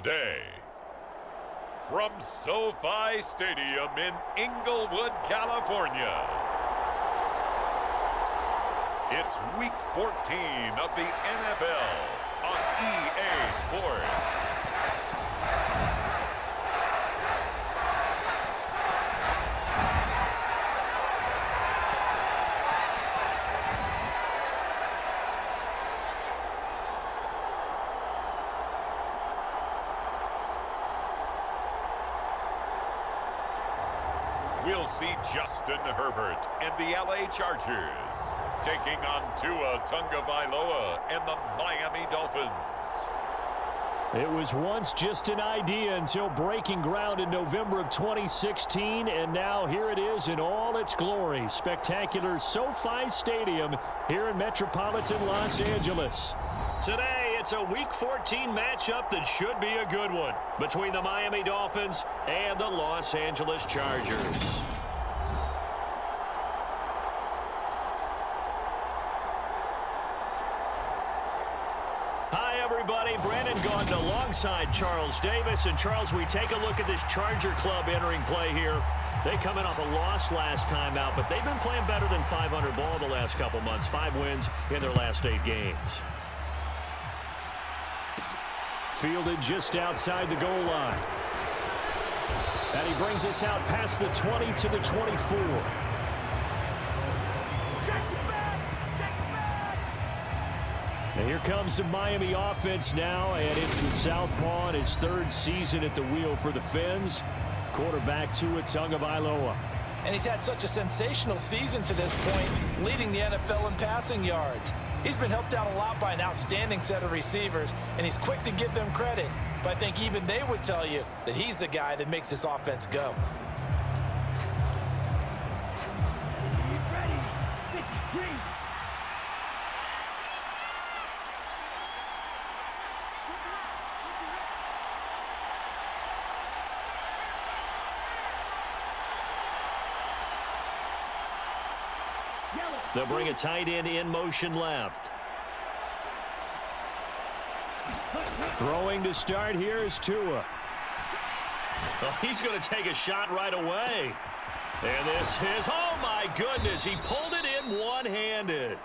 today. From SoFi Stadium in Inglewood, California, it's Week 14 of the NFL on EA Sports. We'll see Justin Herbert and the LA Chargers taking on Tua Tagovailoa and the Miami Dolphins. It was once just an idea until breaking ground in November of 2016, and now here it is in all its glory. Spectacular SoFi Stadium here in metropolitan Los Angeles. Today, it's a Week 14 matchup that should be a good one between the Miami Dolphins and the Los Angeles Chargers. Hi, everybody. Brandon Gaudin alongside Charles Davis. And, Charles, we take a look at this Charger club entering play here. They come in off a loss last time out, but they've been playing better than 500 ball the last couple months. 5 wins in their last 8 games. Fielded just outside the goal line. And he brings us out past the 20 to the 24. And here comes the Miami offense now, and it's the southpaw in his 3rd season at the wheel for the Fins. Quarterback Tua Tagovailoa. And he's had such a sensational season to this point, leading the NFL in passing yards. He's been helped out a lot by an outstanding set of receivers, and he's quick to give them credit. But I think even they would tell you that he's the guy that makes this offense go. They'll bring a tight end in motion left. Throwing to start here is Tua. Oh, he's going to take a shot right away. And this is, oh my goodness, he pulled it in one-handed.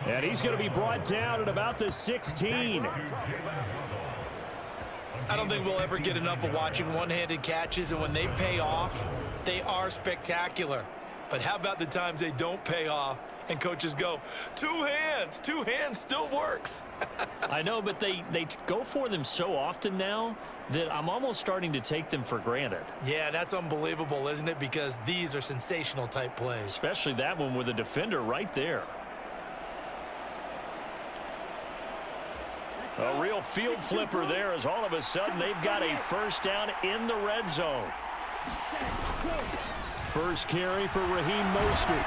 And he's going to be brought down at about the 16. I don't think we'll ever get enough of watching one-handed catches, and when they pay off, they are spectacular. But how about the times they don't pay off and coaches go, 2 hands still works. I know, but they go for them so often now that I'm almost starting to take them for granted. Yeah, that's unbelievable, isn't it? Because these are sensational type plays. Especially that one with a defender right there. A real field flipper there as all of a sudden they've got a first down in the red zone. First carry for Raheem Mostert.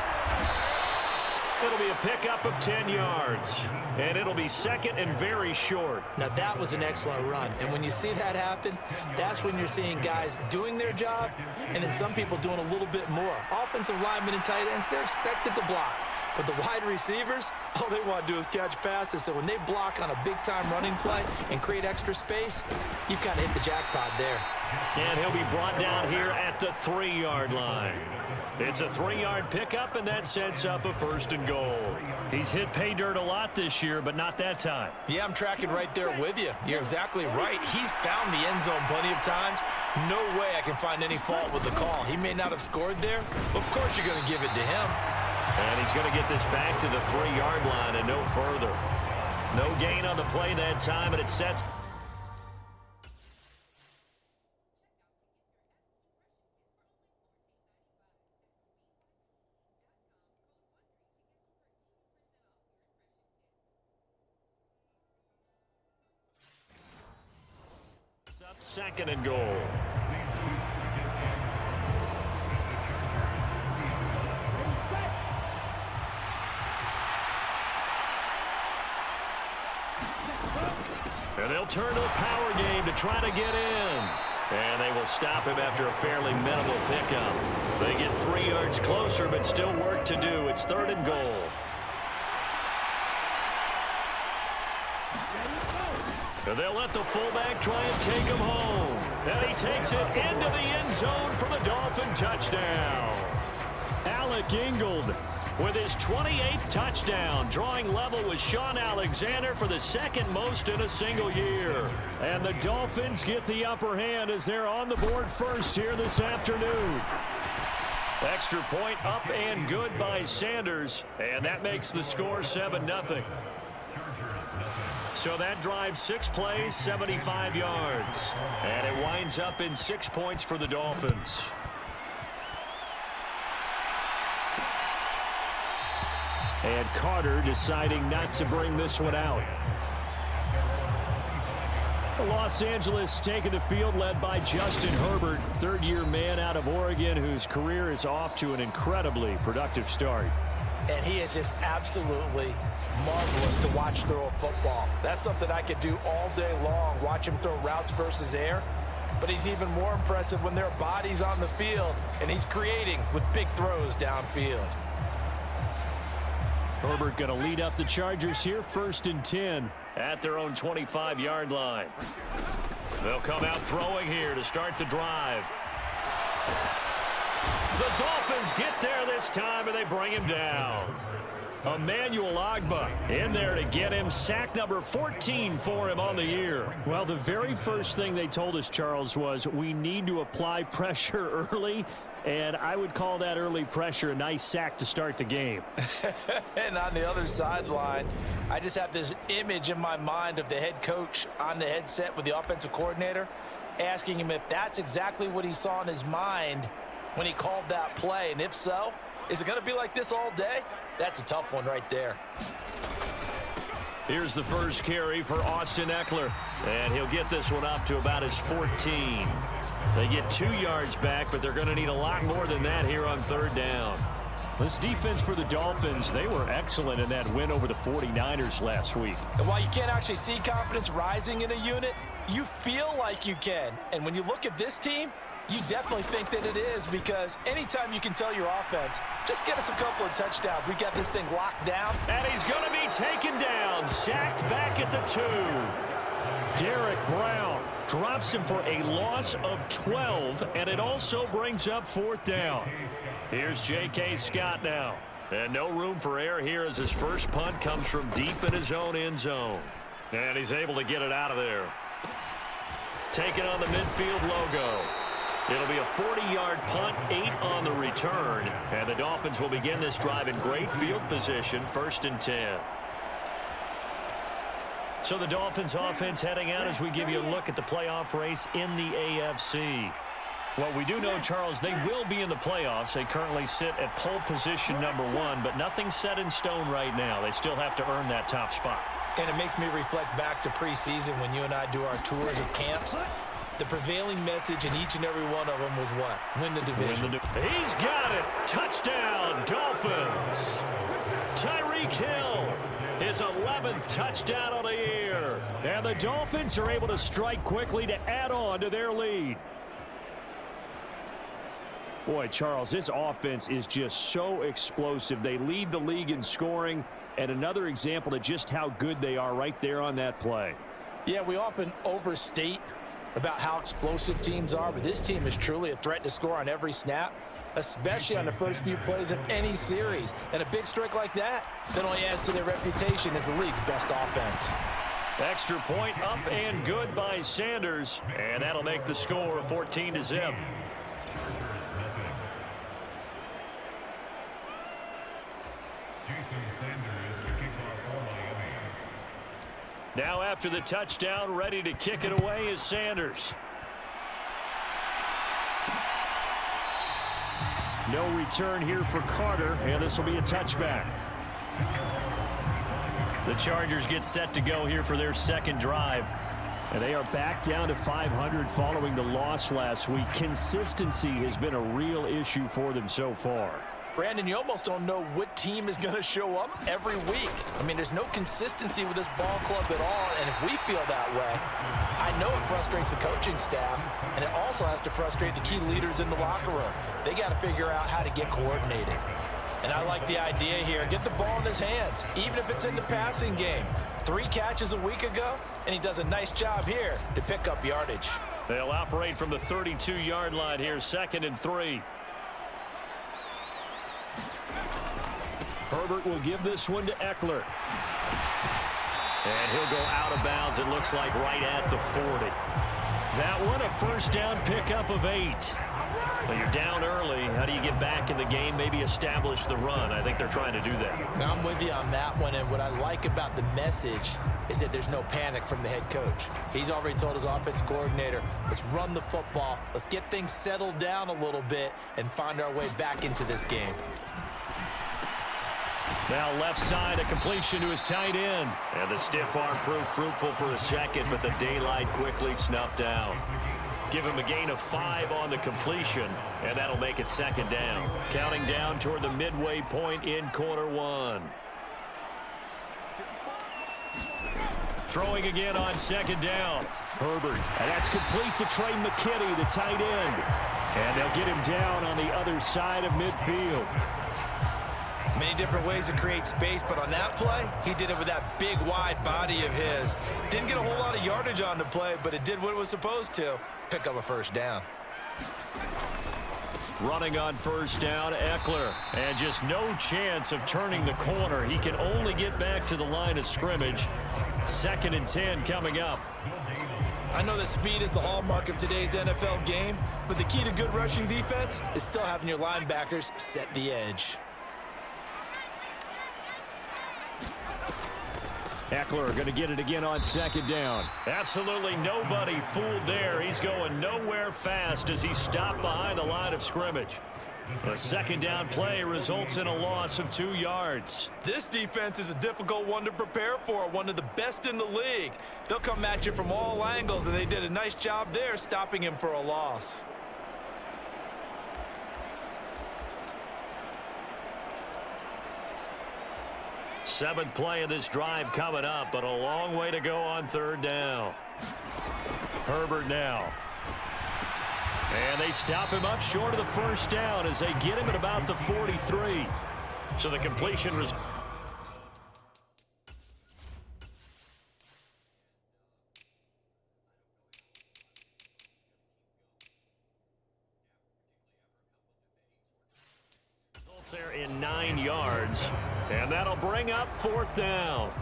It'll be a pickup of 10 yards. And it'll be second and very short. Now, that was an excellent run. And when you see that happen, that's when you're seeing guys doing their job and then some people doing a little bit more. Offensive linemen and tight ends, they're expected to block. But the wide receivers, all they want to do is catch passes. So when they block on a big-time running play and create extra space, you've kind of hit the jackpot there. And he'll be brought down here at the 3-yard line. It's a 3-yard pickup, and that sets up a first and goal. He's hit pay dirt a lot this year, but not that time. Yeah, I'm tracking right there with you. You're exactly right. He's found the end zone plenty of times. No way I can find any fault with the call. He may not have scored there, but of course you're going to give it to him. And he's going to get this back to the 3-yard line and no further. No gain on the play that time, and it sets up second and goal. And they'll turn to the power game to try to get in. And they will stop him after a fairly minimal pickup. They get 3 yards closer, but still work to do. It's third and goal. And they'll let the fullback try and take him home. And he takes it into the end zone for the Dolphin touchdown. Alec Ingold with his 28th touchdown, drawing level with Sean Alexander for the second most in a single year. And the Dolphins get the upper hand as they're on the board first here this afternoon. Extra point up and good by Sanders, and that makes the score 7-0. So that drives 6 plays, 75 yards. And it winds up in 6 points for the Dolphins. And Carter deciding not to bring this one out. Los Angeles taking the field, led by Justin Herbert, third-year man out of Oregon, whose career is off to an incredibly productive start. And he is just absolutely marvelous to watch throw a football. That's something I could do all day long, watch him throw routes versus air. But he's even more impressive when there are bodies on the field, and he's creating with big throws downfield. Herbert going to lead up the Chargers here, 1st and 10 at their own 25-yard line. They'll come out throwing here to start the drive. The Dolphins get there this time, and they bring him down. Emmanuel Ogbah in there to get him. Sack number 14 for him on the year. Well, the very first thing they told us, Charles, was we need to apply pressure early. And I would call that early pressure a nice sack to start the game. And on the other sideline, I just have this image in my mind of the head coach on the headset with the offensive coordinator, asking him if that's exactly what he saw in his mind when he called that play. And if so, is it going to be like this all day? That's a tough one right there. Here's the first carry for Austin Eckler. And he'll get this one up to about his 14. They get 2 yards back, but they're going to need a lot more than that here on 3rd down. This defense for the Dolphins, they were excellent in that win over the 49ers last week. And while you can't actually see confidence rising in a unit, you feel like you can. And when you look at this team, you definitely think that it is, because anytime you can tell your offense, just get us a couple of touchdowns. We got this thing locked down. And he's going to be taken down, sacked back at the 2. Derek Brown drops him for a loss of 12, and it also brings up 4th down. Here's J.K. Scott now. And no room for error here as his first punt comes from deep in his own end zone. And he's able to get it out of there. Taking on the midfield logo. It'll be a 40-yard punt, 8 on the return. And the Dolphins will begin this drive in great field position, 1st and 10. So the Dolphins offense heading out as we give you a look at the playoff race in the AFC. Well, we do know, Charles, they will be in the playoffs. They currently sit at pole position number 1, but nothing's set in stone right now. They still have to earn that top spot. And it makes me reflect back to preseason when you and I do our tours of camps. The prevailing message in each and every one of them was what? Win the division. He's got it. Touchdown, Dolphins. Tyreek Hill. His 11th touchdown of the year. And the Dolphins are able to strike quickly to add on to their lead. Boy, Charles, this offense is just so explosive. They lead the league in scoring, and another example of just how good they are right there on that play. Yeah, we often overstate about how explosive teams are, but this team is truly a threat to score on every snap, especially on the first few plays of any series. And a big strike like that only adds to their reputation as the league's best offense. Extra point up and good by Sanders, and that'll make the score 14-0. Now after the touchdown, ready to kick it away is Sanders. No return here for Carter, and this will be a touchback. The Chargers get set to go here for their second drive. And they are back down to 500 following the loss last week. Consistency has been a real issue for them so far. Brandon, you almost don't know what team is going to show up every week. I mean, there's no consistency with this ball club at all, and if we feel that way, I know it frustrates the coaching staff, and it also has to frustrate the key leaders in the locker room. They got to figure out how to get coordinated. And I like the idea here. Get the ball in his hands, even if it's in the passing game. 3 catches a week ago, and he does a nice job here to pick up yardage. They'll operate from the 32-yard line here, 2nd and 3. Herbert will give this one to Eckler. And he'll go out of bounds, it looks like right at the 40. That one, a first down pickup of 8. Well, you're down early. How do you get back in the game, maybe establish the run? I think they're trying to do that. Now, I'm with you on that one, and what I like about the message is that there's no panic from the head coach. He's already told his offensive coordinator, let's run the football, let's get things settled down a little bit and find our way back into this game. Now left side, a completion to his tight end. And the stiff arm proved fruitful for a second, but the daylight quickly snuffed down. Give him a gain of 5 on the completion, and that'll make it 2nd down. Counting down toward the midway point in quarter 1. Throwing again on 2nd down. Herbert, and that's complete to Trey McKinney, the tight end. And they'll get him down on the other side of midfield. Many different ways to create space, but on that play, he did it with that big, wide body of his. Didn't get a whole lot of yardage on the play, but it did what it was supposed to. Pick up a first down. Running on first down, Eckler. And just no chance of turning the corner. He can only get back to the line of scrimmage. 2nd and 10 coming up. I know that speed is the hallmark of today's NFL game, but the key to good rushing defense is still having your linebackers set the edge. Eckler going to get it again on 2nd down. Absolutely nobody fooled there. He's going nowhere fast as he stopped behind the line of scrimmage. A 2nd down play results in a loss of 2 yards. This defense is a difficult one to prepare for, one of the best in the league. They'll come at you from all angles, and they did a nice job there stopping him for a loss. Seventh play of this drive coming up, but a long way to go on 3rd down. Herbert now. And they stop him up short of the first down as they get him at about the 43. So the completion was... there in 9 yards, and that'll bring up 4th down.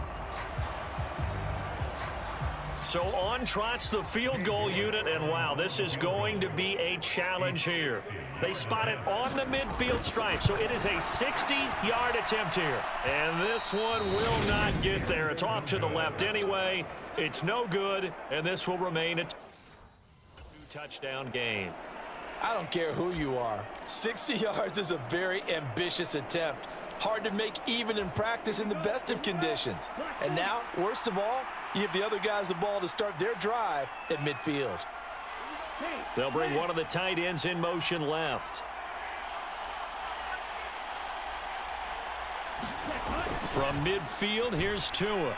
So on trots the field goal unit, and wow, this is going to be a challenge here. They spot it on the midfield stripe, so it is a 60-yard attempt here. And this one will not get there. It's off to the left anyway. It's no good, and this will remain a 2-touchdown game. I don't care who you are. 60 yards is a very ambitious attempt. Hard to make even in practice in the best of conditions. And now, worst of all, you give the other guys the ball to start their drive at midfield. They'll bring one of the tight ends in motion left. From midfield, here's Tua.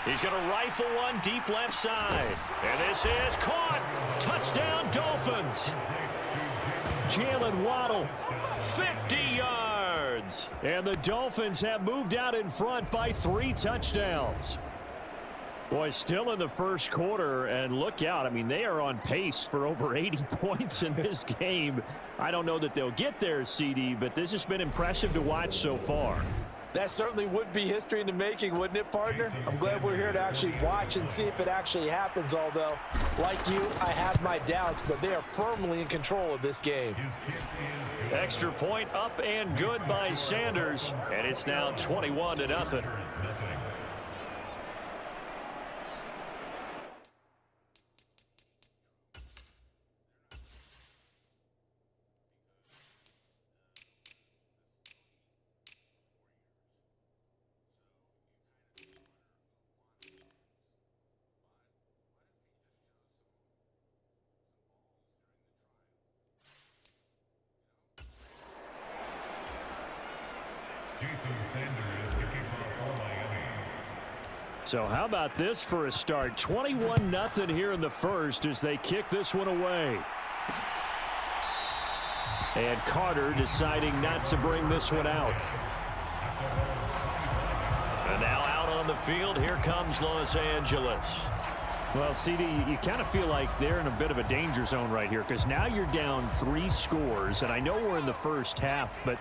He's going to rifle one deep left side. And this is caught. Touchdown, Dolphins. Jalen Waddle, 50 yards. And the Dolphins have moved out in front by 3 touchdowns. Boy, still in the first quarter, and look out. I mean, they are on pace for over 80 points in this game. I don't know that they'll get there, CD, but this has been impressive to watch so far. That certainly would be history in the making, wouldn't it, partner? I'm glad we're here to actually watch and see if it actually happens, although, like you, I have my doubts, but they are firmly in control of this game. Extra point up and good by Sanders, and it's now 21-0. So how about this for a start? 21-0 here in the first as they kick this one away. And Carter deciding not to bring this one out. And now out on the field, here comes Los Angeles. Well, CD, you kind of feel like they're in a bit of a danger zone right here because now you're down 3 scores, and I know we're in the first half, but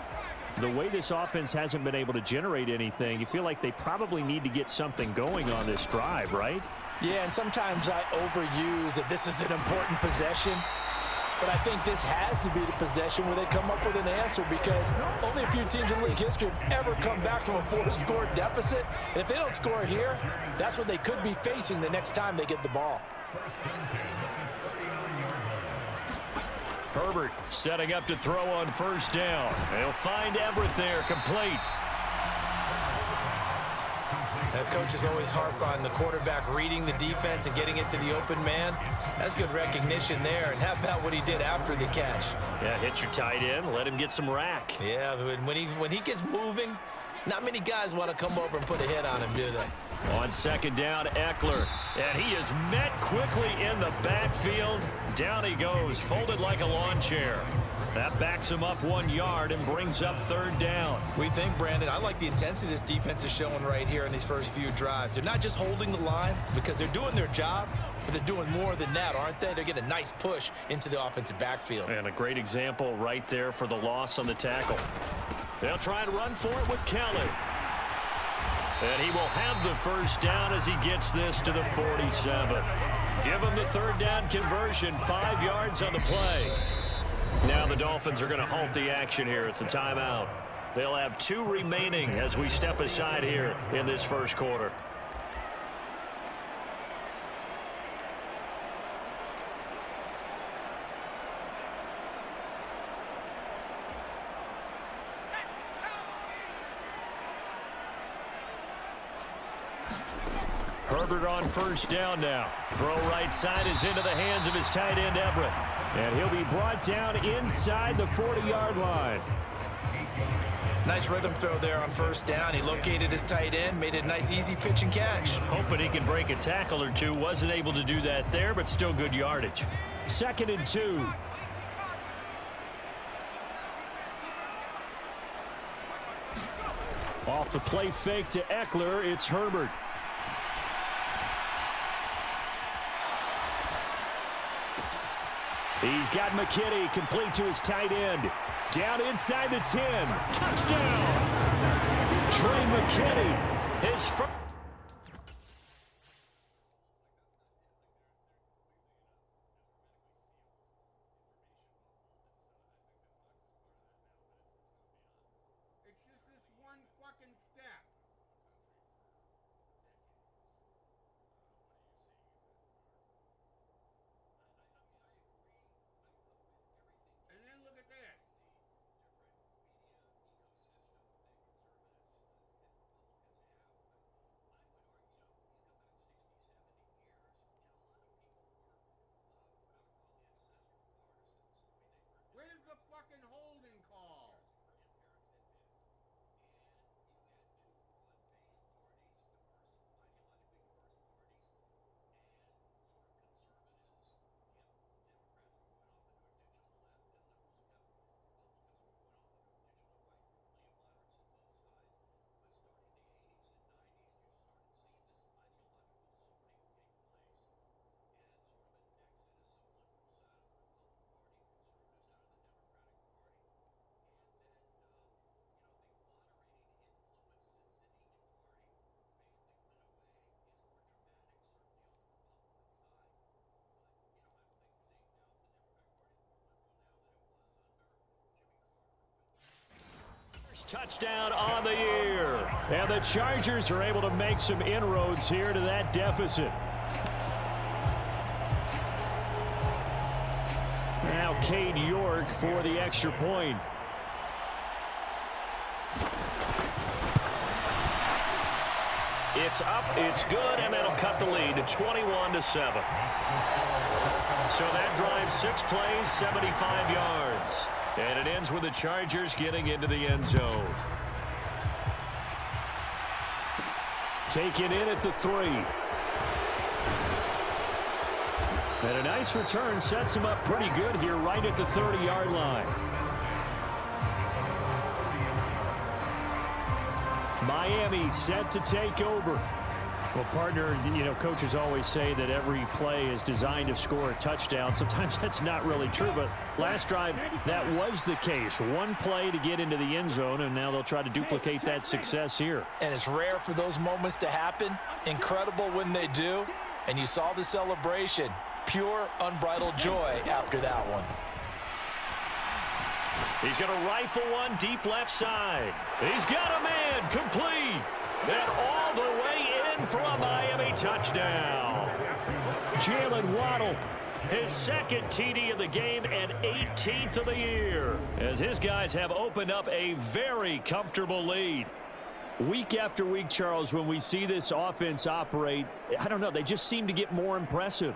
the way this offense hasn't been able to generate anything, you feel like they probably need to get something going on this drive, right? Yeah, and sometimes I overuse that this is an important possession. But I think this has to be the possession where they come up with an answer because only a few teams in league history have ever come back from a 4-score deficit. And if they don't score here, that's what they could be facing the next time they get the ball. Herbert setting up to throw on first down. They'll find Everett there, complete. Coaches always harp on the quarterback reading the defense and getting it to the open man. That's good recognition there. And how about what he did after the catch? Yeah, hit your tight end, let him get some rack. Yeah, when he gets moving, not many guys want to come over and put a hit on him, do they? On second down, Eckler. And he is met quickly in the backfield. Down he goes, folded like a lawn chair. That backs him up 1 yard and brings up third down. We think, Brandon, I like the intensity this defense is showing right here in these first few drives. They're not just holding the line because they're doing their job, but they're doing more than that, aren't they? They're getting a nice push into the offensive backfield. And a great example right there for the loss on the tackle. They'll try and run for it with Kelly. And he will have the first down as he gets this to the 47. Give him the third down conversion, 5 yards on the play. Now the Dolphins are going to halt the action here. It's a timeout. They'll have 2 remaining as we step aside here in this first quarter. Herbert on first down now. Throw right side is into the hands of his tight end, Everett. And he'll be brought down inside the 40-yard line. Nice rhythm throw there on first down. He located his tight end, made it a nice, easy pitch and catch. Hoping he can break a tackle or two. Wasn't able to do that there, but still good yardage. 2nd and 2. Off the play fake to Eckler, it's Herbert. He's got McKinney complete to his tight end. Down inside the 10. Touchdown! Trey McKinney. His first. It's just this one fucking step. And then look at this. Where's the fucking holding call? Touchdown on the year. And the Chargers are able to make some inroads here to that deficit. Now Cade York for the extra point. It's up, it's good, and that'll cut the lead to 21-7. So that drives 6 plays, 75 yards. And it ends with the Chargers getting into the end zone. Taken in at the 3. And a nice return sets him up pretty good here right at the 30-yard line. Miami set to take over. Well, partner, coaches always say that every play is designed to score a touchdown. Sometimes that's not really true, but last drive, that was the case. One play to get into the end zone, and now they'll try to duplicate that success here. And it's rare for those moments to happen. Incredible when they do. And you saw the celebration. Pure, unbridled joy after that one. He's going to rifle one deep left side. He's got a man complete. And all the way in for a Miami touchdown. Jalen Waddle, his second TD of the game and 18th of the year, as his guys have opened up a very comfortable lead. Week after week, Charles, when we see this offense operate, I don't know, they just seem to get more impressive.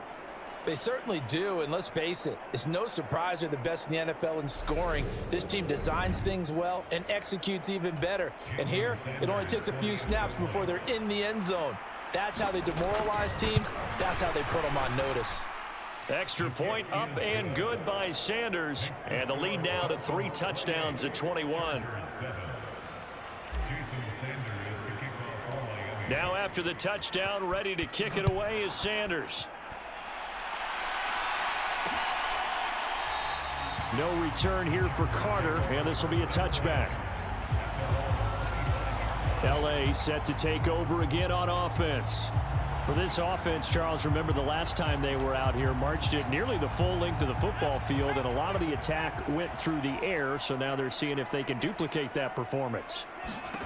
They certainly do, and let's face it, it's no surprise they're the best in the NFL in scoring. This team designs things well and executes even better. And here, it only takes a few snaps before they're in the end zone. That's how they demoralize teams. That's how they put them on notice. Extra point up and good by Sanders. And the lead now to 3 touchdowns at 21. Now after the touchdown, ready to kick it away is Sanders. No return here for Carter, and this will be a touchback. L.A. set to take over again on offense. For this offense, Charles, remember the last time they were out here, marched it nearly the full length of the football field, and a lot of the attack went through the air, so now they're seeing if they can duplicate that performance.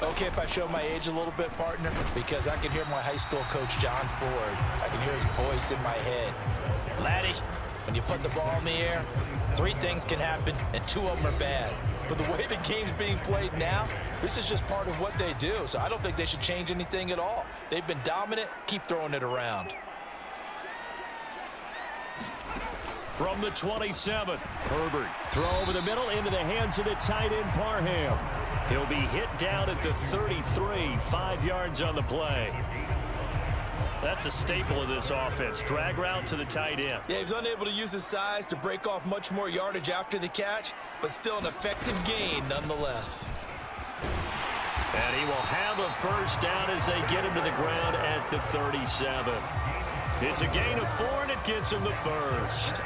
Okay, if I show my age a little bit, partner, because I can hear my high school coach, John Ford. I can hear his voice in my head. Laddie, when you put the ball in the air, 3 things can happen, and 2 of them are bad. But the way the game's being played now, this is just part of what they do. So I don't think they should change anything at all. They've been dominant. Keep throwing it around. From the 27, Herbert. Throw over the middle into the hands of the tight end, Parham. He'll be hit down at the 33, 5 yards on the play. That's a staple of this offense. Drag route to the tight end. Yeah, he's unable to use his size to break off much more yardage after the catch, but still an effective gain nonetheless. And he will have a first down as they get him to the ground at the 37. It's a gain of 4, and it gets him the first.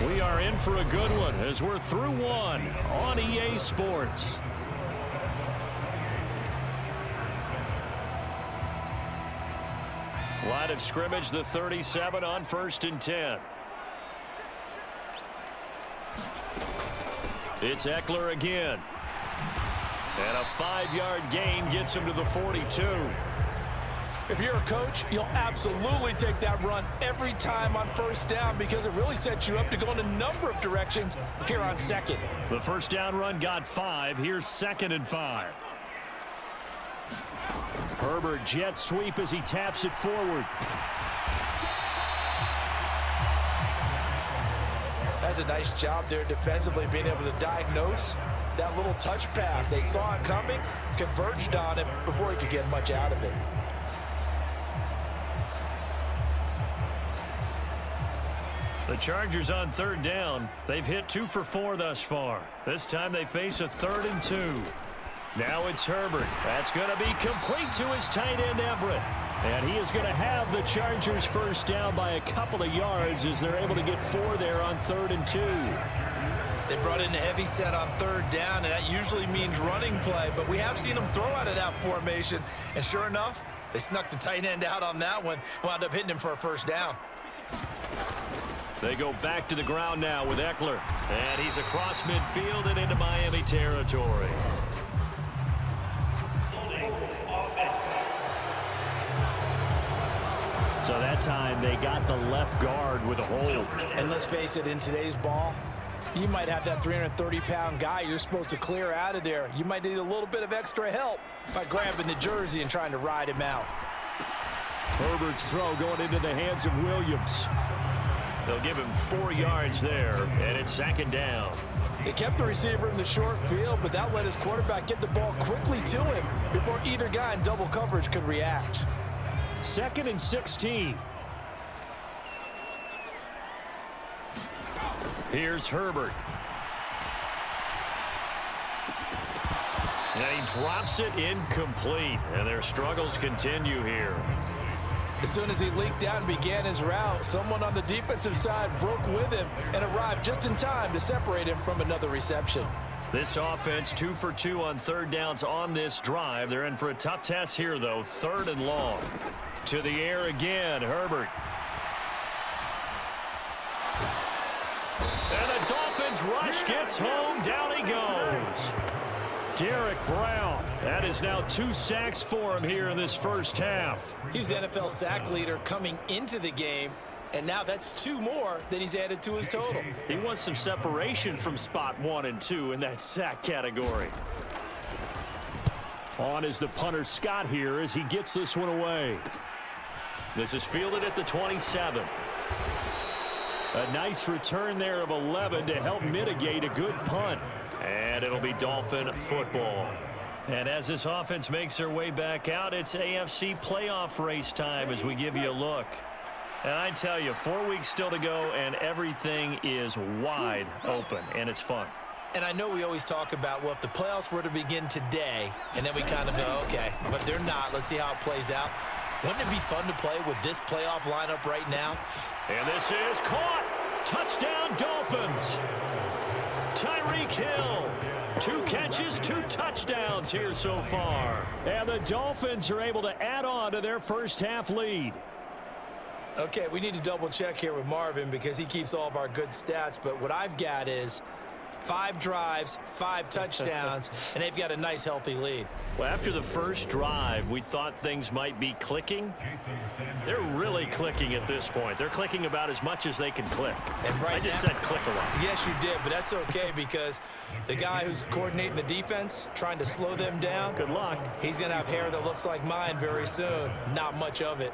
We are in for a good one as we're through 1 on EA Sports. Line of scrimmage, the 37 on 1st and 10. It's Eckler again. And a 5-yard gain gets him to the 42. If you're a coach, you'll absolutely take that run every time on 1st down because it really sets you up to go in a number of directions here on 2nd. The first down run got 5. Here's 2nd and 5. Herbert jet sweep as he taps it forward. That's a nice job there defensively, being able to diagnose that little touch pass. They saw it coming, converged on it before he could get much out of it. The Chargers on 3rd down. They've hit 2 for 4 thus far. This time they face a 3rd and 2. Now it's Herbert. That's going to be complete to his tight end, Everett. And he is going to have the Chargers first down by a couple of yards as they're able to get 4 there on 3rd and 2. They brought in a heavy set on 3rd down, and that usually means running play. But we have seen them throw out of that formation. And sure enough, they snuck the tight end out on that one. Wound up hitting him for a first down. They go back to the ground now with Eckler. And he's across midfield and into Miami territory. So that time they got the left guard with a hold. And let's face it, in today's ball, you might have that 330-pound guy you're supposed to clear out of there. You might need a little bit of extra help by grabbing the jersey and trying to ride him out. Herbert's throw going into the hands of Williams. They'll give him 4 yards there, and it's 2nd down. They kept the receiver in the short field, but that let his quarterback get the ball quickly to him before either guy in double coverage could react. 2nd and 16. Here's Herbert. drops it incomplete. And their struggles continue here. As soon as he leaked out and began his route, someone on the defensive side broke with him and arrived just in time to separate him from another reception. This offense 2 for 2 on third downs on this drive. They're in for a tough test here, though. 3rd and long. To the air again, Herbert. And the Dolphins rush gets home. Down he goes. Derek Brown. That is now 2 sacks for him here in this first half. He's the NFL sack leader coming into the game, and now that's 2 more that he's added to his total. He wants some separation from spot 1 and 2 in that sack category. On is the punter Scott here as he gets this one away. This is fielded at the 27. A nice return there of 11 to help mitigate a good punt. And it'll be Dolphin football. And as this offense makes their way back out, it's AFC playoff race time as we give you a look. And I tell you, 4 weeks still to go, and everything is wide open, and it's fun. And I know we always talk about, well, if the playoffs were to begin today, and then we kind of go, okay, but they're not. Let's see how it plays out. Wouldn't it be fun to play with this playoff lineup right now? And this is caught. Touchdown, Dolphins. Tyreek Hill. 2 catches, 2 touchdowns here so far. And the Dolphins are able to add on to their first half lead. Okay, we need to double check here with Marvin because he keeps all of our good stats. But what I've got is 5 drives, 5 touchdowns, and they've got a nice, healthy lead. Well, after the first drive, we thought things might be clicking. They're really clicking at this point. They're clicking about as much as they can click. And right I just now, said click a lot. Yes, you did, but that's okay because the guy who's coordinating the defense, trying to slow them down, Good luck. he's going to have hair that looks like mine very soon. Not much of it.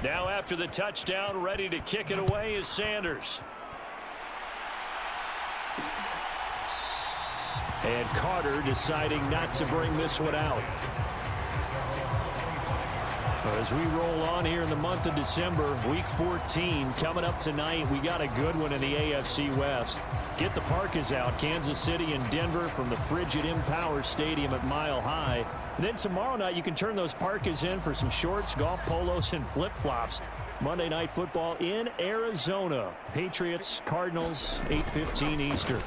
Now after the touchdown, ready to kick it away is Sanders. And Carter deciding not to bring this one out. As we roll on here in the month of December, week 14 coming up tonight. We got a good one in the AFC West. Get the Parkas out, Kansas City and Denver from the frigid Empower Stadium at Mile High. And then tomorrow night you can turn those Parkas in for some shorts, golf polos, and flip-flops. Monday Night Football in Arizona. Patriots, Cardinals, 8:15 Eastern.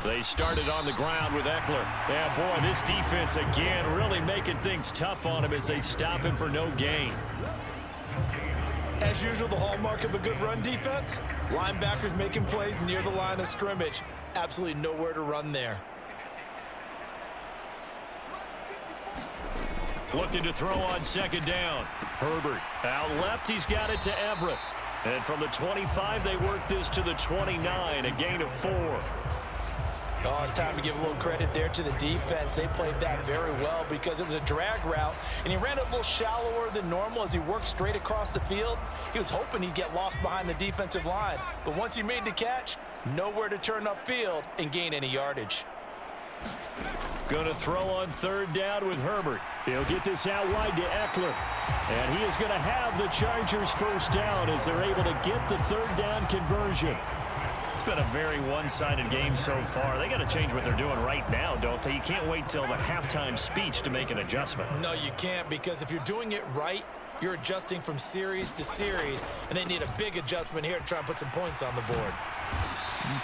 They started on the ground with Eckler. Yeah, boy, this defense again really making things tough on him as they stop him for no gain. As usual, the hallmark of a good run defense, linebackers making plays near the line of scrimmage. Absolutely nowhere to run there. Looking to throw on second down. Herbert out left. He's got it to Everett. And from the 25, they work this to the 29, a gain of 4. Oh, it's time to give a little credit there to the defense. They played that very well because it was a drag route, and he ran it a little shallower than normal as he worked straight across the field. He was hoping he'd get lost behind the defensive line, but once he made the catch, nowhere to turn upfield and gain any yardage. Going to throw on third down with Herbert. He'll get this out wide to Eckler. And he is going to have the Chargers first down as they're able to get the third down conversion. It's been a very one-sided game so far. They got to change what they're doing right now, don't they? You can't wait till the halftime speech to make an adjustment. No, you can't, because if you're doing it right, you're adjusting from series to series, and they need a big adjustment here to try and put some points on the board.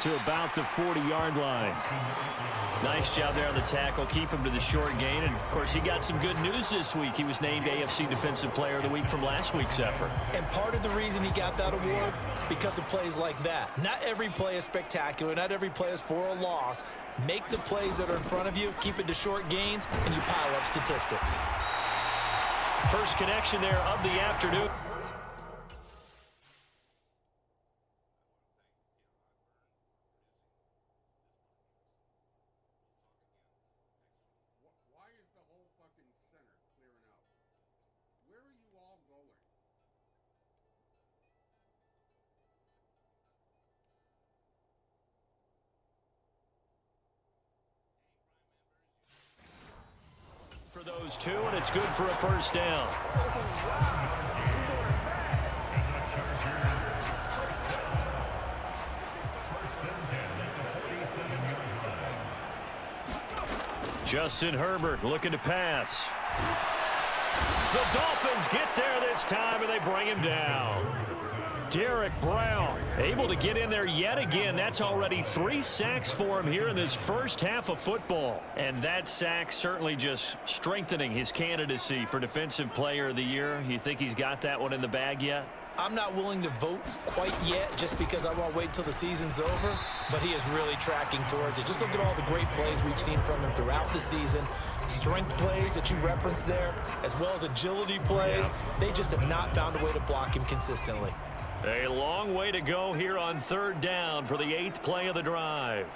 To about the 40-yard line. Nice job there on the tackle. Keep him to the short gain. And, of course, he got some good news this week. He was named AFC Defensive Player of the Week from last week's effort. And part of the reason he got that award, because of plays like that. Not every play is spectacular. Not every play is for a loss. Make the plays that are in front of you, keep it to short gains, and you pile up statistics. First connection there of the afternoon. Why is the whole fucking center clearing out? Where are you all going? For those two, and it's good for a first down. Justin Herbert looking to pass. The Dolphins get there this time, and they bring him down. Derek Brown able to get in there yet again. That's already 3 sacks for him here in this first half of football. And that sack certainly just strengthening his candidacy for Defensive Player of the Year. You think he's got that one in the bag yet? I'm not willing to vote quite yet just because I want to wait till the season's over, but he is really tracking towards it. Just look at all the great plays we've seen from him throughout the season. Strength plays that you referenced there, as well as agility plays. They just have not found a way to block him consistently. A long way to go here on third down for the 8th play of the drive.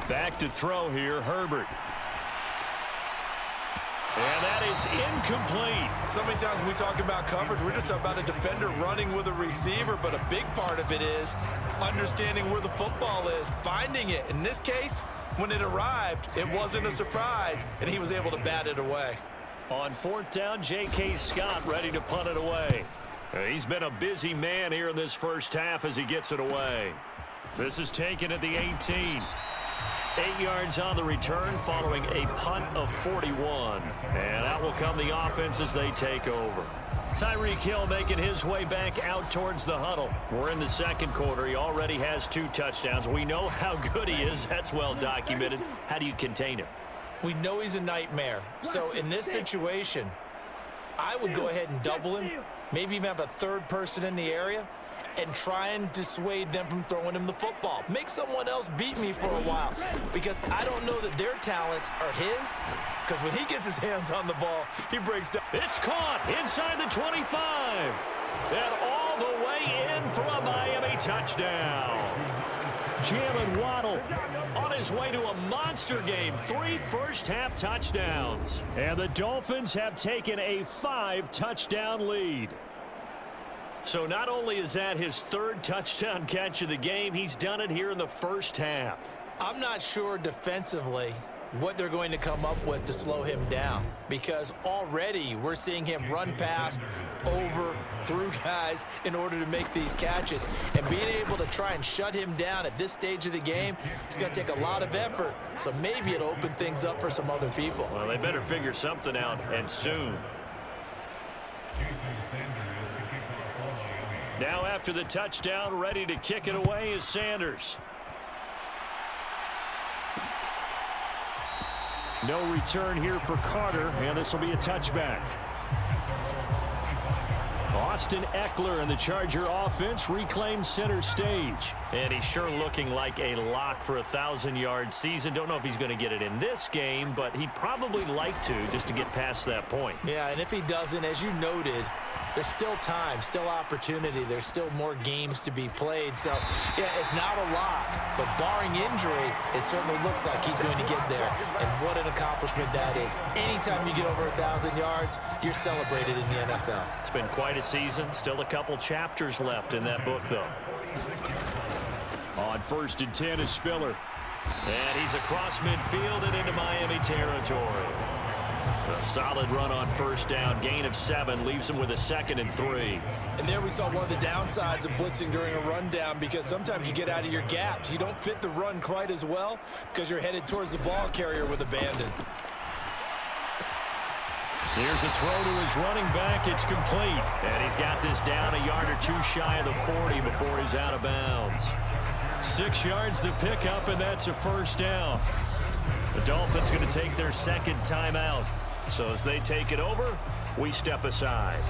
Back to throw here, Herbert. And that is incomplete. So many times when we talk about coverage, we're just about a defender running with a receiver, but a big part of it is understanding where the football is, finding it. In this case, when it arrived, it wasn't a surprise, and he was able to bat it away. On 4th down, J.K. Scott ready to punt it away. He's been a busy man here in this first half as he gets it away. This is taken at the 18. 8 yards on the return following a punt of 41. And out will come the offense as they take over. Tyreek Hill making his way back out towards the huddle. We're in the second quarter. He already has 2 touchdowns. We know how good he is. That's well documented. How do you contain him? We know he's a nightmare. So in this situation, I would go ahead and double him, maybe even have a third person in the area, and try and dissuade them from throwing him the football. Make someone else beat me for a while, because I don't know that their talents are his, because when he gets his hands on the ball, he breaks down. It's caught inside the 25, and all the way in for a Miami touchdown. Jalen Waddle on his way to a monster game. 3 first-half touchdowns. And the Dolphins have taken a 5-touchdown lead. So not only is that his 3rd touchdown catch of the game, he's done it here in the first half. I'm not sure defensively what they're going to come up with to slow him down, because already we're seeing him run past, over, through guys in order to make these catches. And being able to try and shut him down at this stage of the game, it's going to take a lot of effort. So maybe it'll open things up for some other people. Well, they better figure something out, and soon. Now after the touchdown, ready to kick it away is Sanders. No return here for Carter, and this will be a touchback. Austin Eckler and the Charger offense reclaim center stage. And he's sure looking like a lock for a 1,000-yard season. Don't know if he's going to get it in this game, but he'd probably like to just to get past that point. Yeah, and if he doesn't, as you noted, there's still time, still opportunity. There's still more games to be played. So, yeah, it's not a lock, but barring injury, it certainly looks like he's going to get there. And what an accomplishment that is. Anytime you get over 1,000 yards, you're celebrated in the NFL. It's been quite a season. Still a couple chapters left in that book, though. On 1st and 10 is Spiller. And he's across midfield and into Miami territory. A solid run on 1st down. Gain of 7 leaves him with a 2nd and 3. And there we saw one of the downsides of blitzing during a rundown, because sometimes you get out of your gaps. You don't fit the run quite as well because you're headed towards the ball carrier with abandon. Here's a throw to his running back. It's complete. And he's got this down a yard or 2 shy of the 40 before he's out of bounds. 6 yards the pickup, and that's a first down. The Dolphins going to take their second timeout. So as they take it over, we step aside.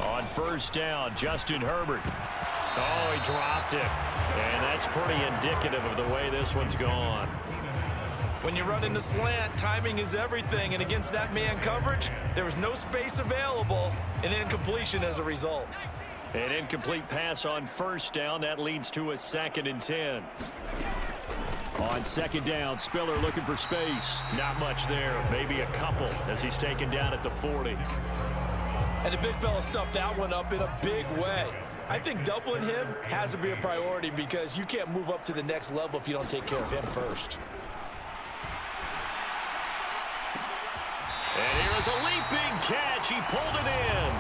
On first down, Justin Herbert. Oh, he dropped it. And that's pretty indicative of the way this one's gone. When you run into slant, timing is everything, and against that man coverage, there was no space available, and incompletion as a result. An incomplete pass on first down. That leads to a 2nd and 10. On second down, Spiller looking for space. Not much there, maybe a couple as he's taken down at the 40. And the big fella stuffed that one up in a big way. I think doubling him has to be a priority because you can't move up to the next level if you don't take care of him first. And here is a leaping catch. He pulled it in.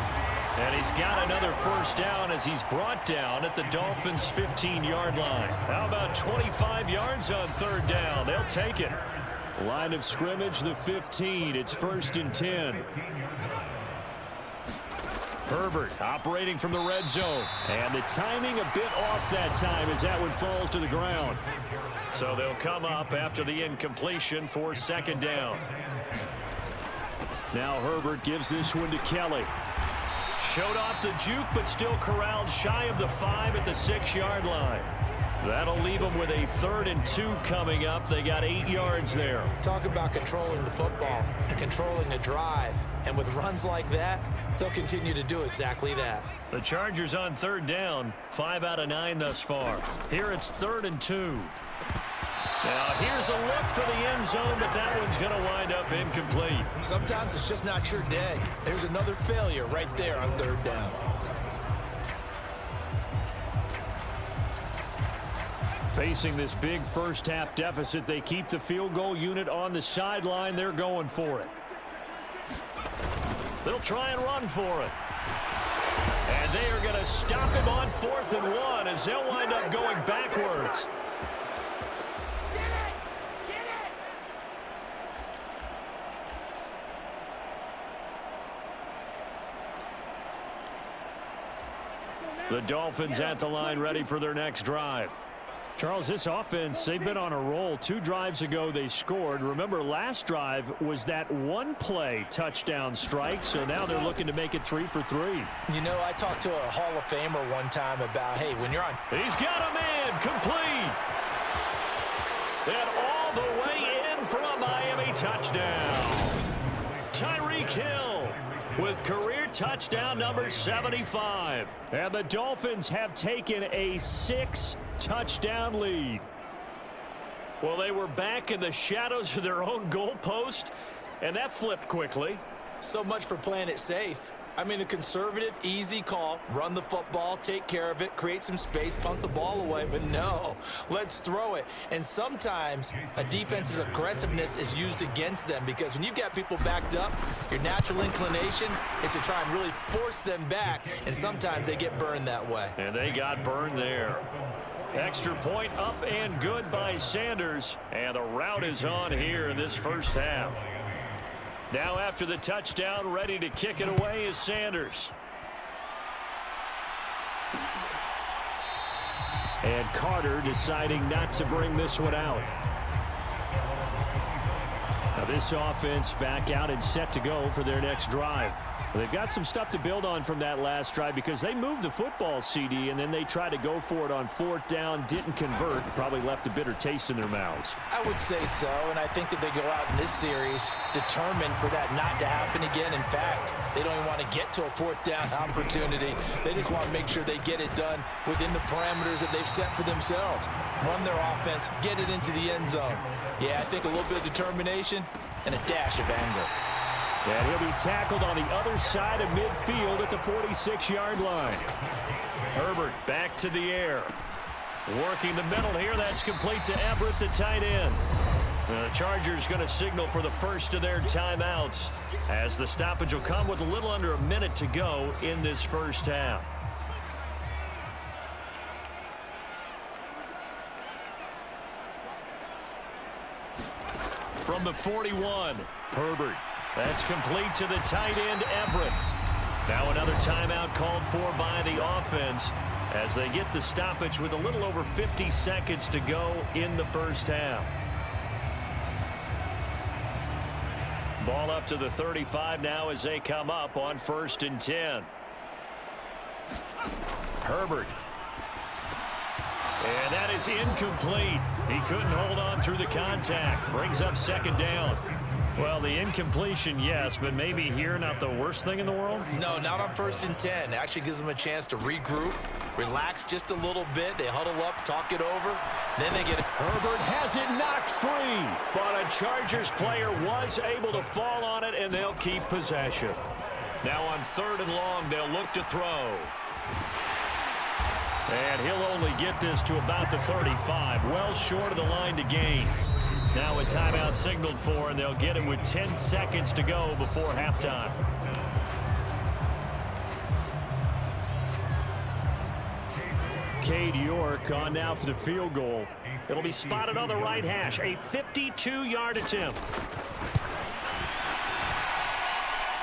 And he's got another first down as he's brought down at the Dolphins' 15-yard line. How about 25 yards on third down? They'll take it. Line of scrimmage, the 15. It's 1st and 10. Herbert operating from the red zone. And the timing a bit off that time as that one falls to the ground. So they'll come up after the incompletion for 2nd down. Now Herbert gives this one to Kelly. Showed off the juke, but still corralled shy of the 5 at the 6-yard line. That'll leave them with a 3rd and 2 coming up. They got 8 yards there. Talk about controlling the football and controlling a drive. And with runs like that, they'll continue to do exactly that. The Chargers on 3rd down, 5 out of 9 thus far. Here it's 3rd and 2. Now here's a look for the end zone, but that one's going to wind up incomplete. Sometimes it's just not your day. There's another failure right there on 3rd down. Facing this big first-half deficit, they keep the field goal unit on the sideline. They're going for it. They'll try and run for it. And they are going to stop him on 4th and 1 as they'll wind up going backwards. The Dolphins at the line ready for their next drive. Charles, this offense, they've been on a roll. 2 drives ago, they scored. Remember, last drive was that one-play touchdown strike, so now they're looking to make it 3 for 3. You know, I talked to a Hall of Famer one time about, hey, when you're on... He's got a man, complete. And all the way in for a Miami touchdown. Tyreek Hill with career touchdown number 75. And the Dolphins have taken a 6-touchdown lead. Well, they were back in the shadows of their own goalpost, and that flipped quickly. So much for playing it safe. I mean, the conservative, easy call, run the football, take care of it, create some space, punt the ball away. But no, let's throw it. And sometimes a defense's aggressiveness is used against them because when you've got people backed up, your natural inclination is to try and really force them back. And sometimes they get burned that way. And they got burned there. Extra point up and good by Sanders. And the route is on here in this first half. Now after the touchdown, ready to kick it away is Sanders. And Carter deciding not to bring this one out. Now this offense back out and set to go for their next drive. They've got some stuff to build on from that last drive because they moved the football, CD, and then they tried to go for it on 4th down, didn't convert, probably left a bitter taste in their mouths. I would say so, and I think that they go out in this series determined for that not to happen again. In fact, they don't even want to get to a 4th down opportunity. They just want to make sure they get it done within the parameters that they've set for themselves. Run their offense, get it into the end zone. Yeah, I think a little bit of determination and a dash of anger. And he'll be tackled on the other side of midfield at the 46-yard line. Herbert back to the air. Working the middle here. That's complete to Everett, the tight end. The Chargers going to signal for the first of their timeouts as the stoppage will come with a little under a minute to go in this first half. from the 41. Herbert. That's complete to the tight end, Everett. Now another timeout called for by the offense as they get the stoppage with a little over 50 seconds to go in the first half. Ball up to the 35 now as they come up on 1st and 10. Herbert. And that is incomplete. He couldn't hold on through the contact. Brings up 2nd down. Well, the incompletion, yes, but maybe here not the worst thing in the world? No, not on 1st and 10. It actually gives them a chance to regroup, relax just a little bit. They huddle up, talk it over, then they get it. Herbert has it knocked free, but a Chargers player was able to fall on it, and they'll keep possession. Now on 3rd and long, they'll look to throw. And he'll only get this to about the 35, well short of the line to gain. Now a timeout signaled for, and they'll get it with 10 seconds to go before halftime. Cade York on now for the field goal. It'll be spotted on the right hash. A 52-yard attempt.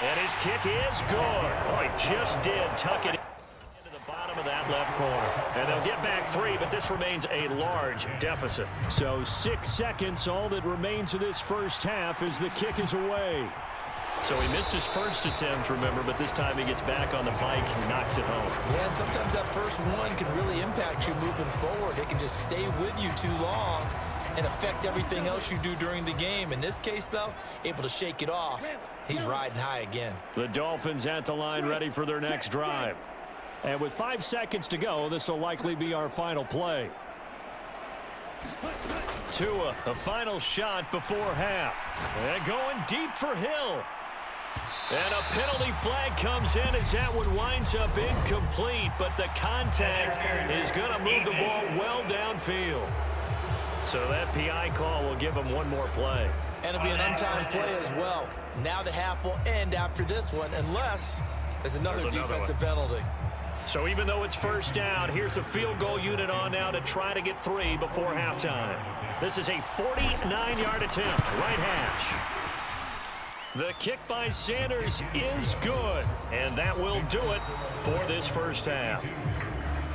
And his kick is good. Oh, he just did tuck it into the bottom of that left corner. And they'll get back 3, but this remains a large deficit. So 6 seconds, all that remains of this first half as the kick is away. So he missed his first attempt, remember, but this time he gets back on the bike and knocks it home. Yeah, and sometimes that first one can really impact you moving forward. It can just stay with you too long and affect everything else you do during the game. In this case, though, able to shake it off. He's riding high again. The Dolphins at the line ready for their next drive. And with 5 seconds to go, this will likely be our final play. Tua, a final shot before half. And going deep for Hill. And a penalty flag comes in as that one winds up incomplete, but the contact is going to move the ball well downfield. So that PI call will give him one more play. And it'll be an untimed play as well. Now the half will end after this one, unless there's another defensive penalty. So even though it's first down, here's the field goal unit on now to try to get 3 before halftime. This is a 49-yard attempt, right hash. The kick by Sanders is good, and that will do it for this first half.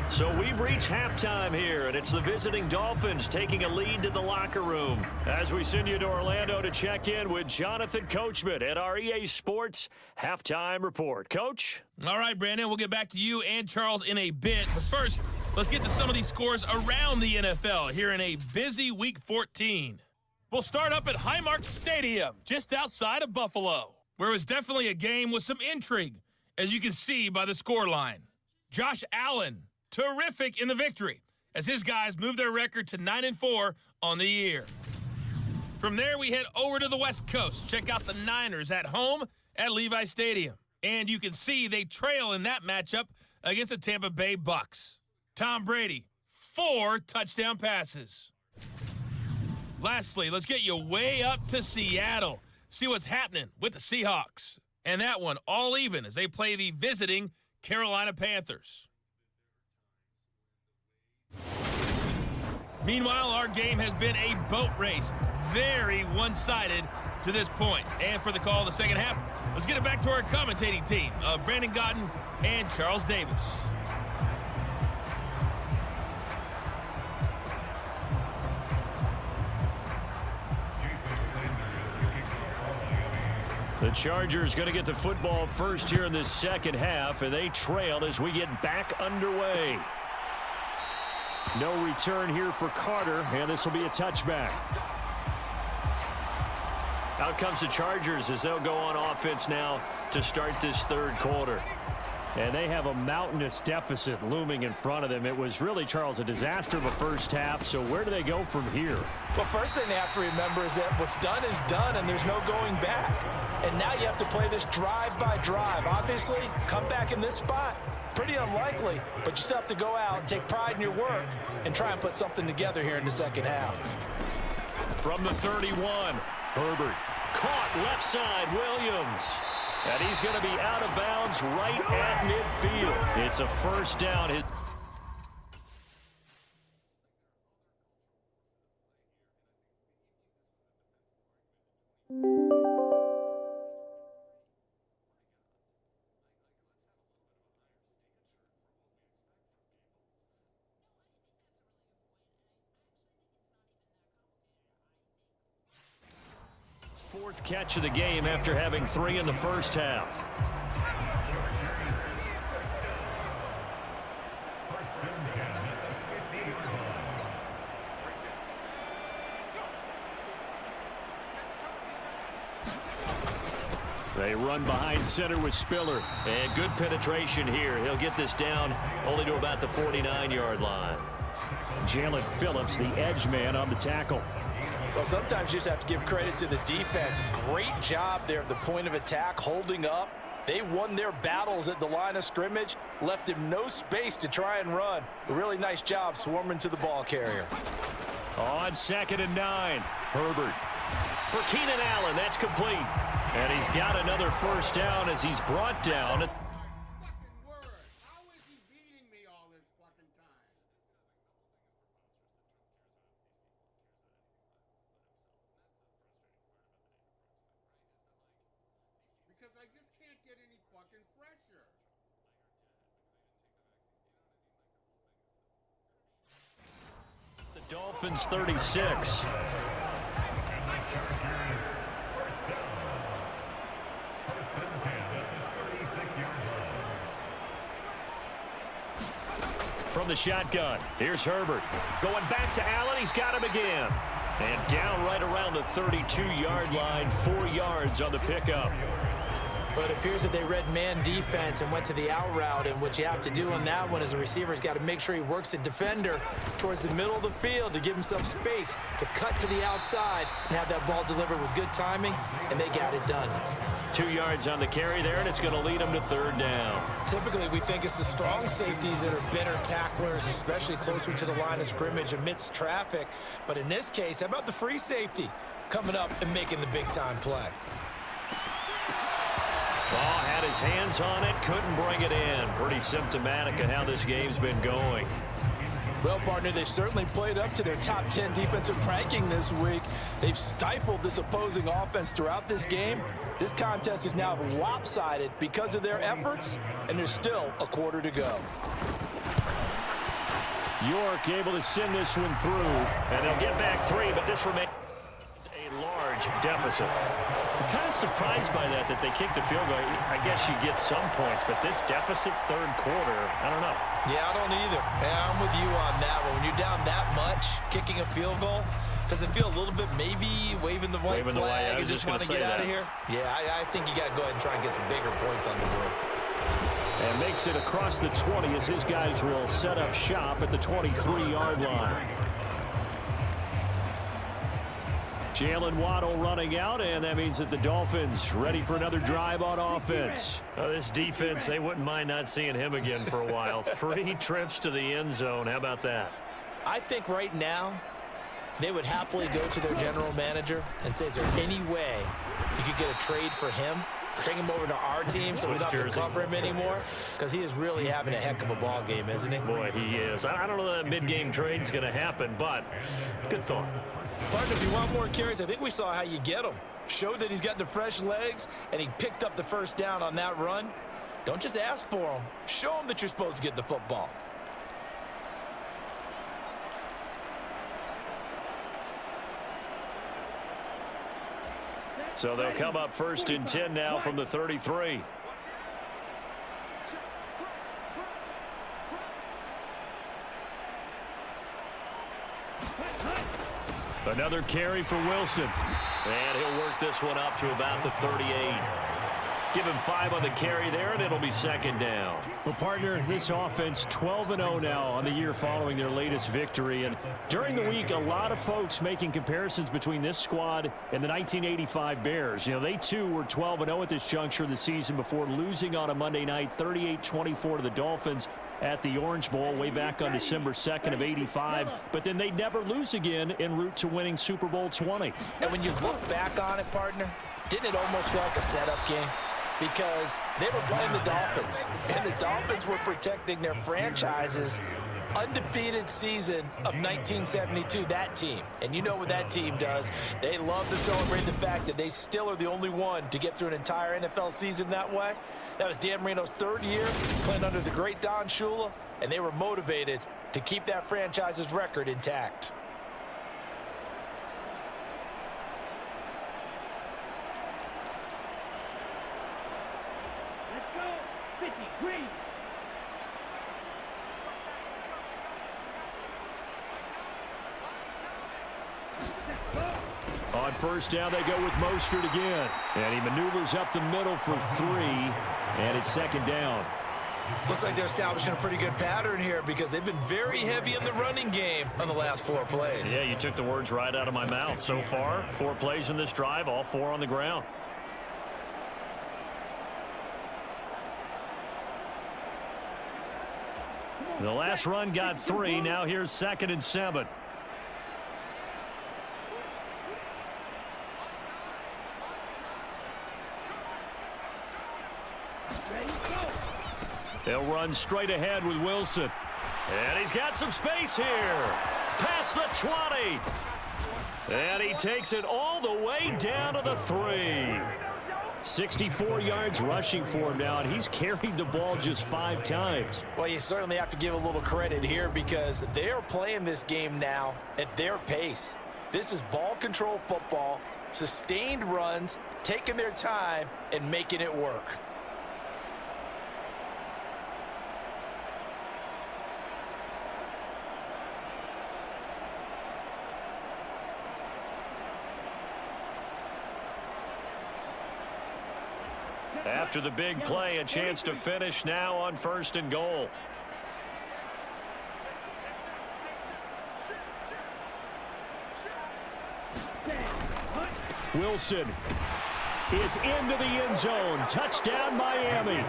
So we've reached halftime here, and it's the visiting Dolphins taking a lead to the locker room. As we send you to Orlando to check in with Jonathan Coachman at our EA Sports Halftime Report. Coach? All right, Brandon, we'll get back to you and Charles in a bit. But first, let's get to some of these scores around the NFL here in a busy Week 14. We'll start up at Highmark Stadium, just outside of Buffalo, where it was definitely a game with some intrigue, as you can see by the scoreline. Josh Allen, terrific in the victory, as his guys move their record to 9-4 on the year. From there, we head over to the West Coast. Check out the Niners at home at Levi Stadium. And you can see they trail in that matchup against the Tampa Bay Bucks. Tom Brady, 4 touchdown passes. Lastly, let's get you way up to Seattle. See what's happening with the Seahawks. And that one all even as they play the visiting Carolina Panthers. Meanwhile, our game has been a boat race. Very one-sided to this point. And for the call of the second half, let's get it back to our commentating team of Brandon Godden and Charles Davis. The Chargers going to get the football first here in this second half, and they trail as we get back underway. No return here for Carter, and this will be a touchback. Out comes the Chargers as they'll go on offense now to start this third quarter. And they have a mountainous deficit looming in front of them. It was really, Charles, a disaster of a first half. So where do they go from here? Well, first thing they have to remember is that what's done is done, and there's no going back. And now you have to play this drive by drive. Obviously, come back in this spot, pretty unlikely, but you still have to go out, take pride in your work, and try and put something together here in the second half. From the 31, Herbert caught left side, Williams. And he's going to be out of bounds right at midfield. It's a first down. Fourth catch of the game after having 3 in the first half. They run behind center with Spiller. And good penetration here. He'll get this down only to about the 49-yard line. Jalen Phillips, the edge man on the tackle. Well, sometimes you just have to give credit to the defense. Great job there at the point of attack, holding up. They won their battles at the line of scrimmage, left him no space to try and run. A really nice job swarming to the ball carrier. On 2nd and 9, Herbert. For Keenan Allen, that's complete. And he's got another first down as he's brought down. Fucking word. How is he beating me all this fucking time? Because I just can't get any fucking pressure. The Dolphins 36. From the shotgun, here's Herbert. Going back to Allen, he's got him again. And down right around the 32-yard line, 4 yards on the pickup. But it appears that they read man defense and went to the out route, and what you have to do on that one is the receiver's got to make sure he works the defender towards the middle of the field to give himself space to cut to the outside and have that ball delivered with good timing, and they got it done. 2 yards on the carry there, and it's going to lead them to 3rd down. Typically, we think it's the strong safeties that are better tacklers, especially closer to the line of scrimmage amidst traffic. But in this case, how about the free safety coming up and making the big-time play? Ball had his hands on it, couldn't bring it in. Pretty symptomatic of how this game's been going. Well, partner, they've certainly played up to their top 10 defensive ranking this week. They've stifled this opposing offense throughout this game. This contest is now lopsided because of their efforts, and there's still a quarter to go. York able to send this one through, and they'll get back 3, but this remains a large deficit. I'm kind of surprised by that they kicked the field goal. I guess you get some points, but this deficit 3rd quarter, I don't know. Yeah, I don't either. Yeah, I'm with you on that one. When you're down that much, kicking a field goal, does it feel a little bit maybe waving the white flag and just want to get out of here? Yeah, I think you got to go ahead and try and get some bigger points on the board. And makes it across the 20 as his guys will set up shop at the 23-yard line. Jalen Waddle running out, and that means that the Dolphins ready for another drive on offense. This defense, they wouldn't mind not seeing him again for a while. 3 trips to the end zone. How about that? I think right now they would happily go to their general manager and say, is there any way you could get a trade for him? Bring him over to our team so we don't have to cover him anymore? Because he is really having a heck of a ball game, isn't he? Boy, he is. I don't know that mid-game trade is going to happen, but good thought. Partner, if you want more carries, I think we saw how you get him. Showed that he's got the fresh legs, and he picked up the first down on that run. Don't just ask for him. Show him that you're supposed to get the football. So they'll come up 1st and 10 now from the 33. Another carry for Wilson. And he'll work this one up to about the 38. Give him 5 on the carry there, and it'll be 2nd down. Well, partner, this offense 12-0 now on the year following their latest victory. And during the week, a lot of folks making comparisons between this squad and the 1985 Bears. You know, they too were 12-0 at this juncture of the season before losing on a Monday night, 38-24 to the Dolphins at the Orange Bowl way back on December 2nd of '85. But then they'd never lose again en route to winning Super Bowl 20. And when you look back on it, partner, didn't it almost feel like a setup game? Because they were playing the Dolphins, and the Dolphins were protecting their franchise's undefeated season of 1972, that team. And you know what that team does. They love to celebrate the fact that they still are the only one to get through an entire NFL season that way. That was Dan Marino's 3rd year playing under the great Don Shula, and they were motivated to keep that franchise's record intact. On first down, they go with Mostert again. And he maneuvers up the middle for 3, and it's second down. Looks like they're establishing a pretty good pattern here because they've been very heavy in the running game on the last 4 plays. Yeah, you took the words right out of my mouth. So far, 4 plays in this drive, all 4 on the ground. The last run got 3. Now here's 2nd and 7. They'll run straight ahead with Wilson. And he's got some space here. Past the 20. And he takes it all the way down to the 3. 64 yards rushing for him now, and he's carried the ball just 5 times. Well, you certainly have to give a little credit here because they're playing this game now at their pace. This is ball control football, sustained runs, taking their time, and making it work. After the big play, a chance to finish now on 1st and goal. Wilson is into the end zone. Touchdown, Miami.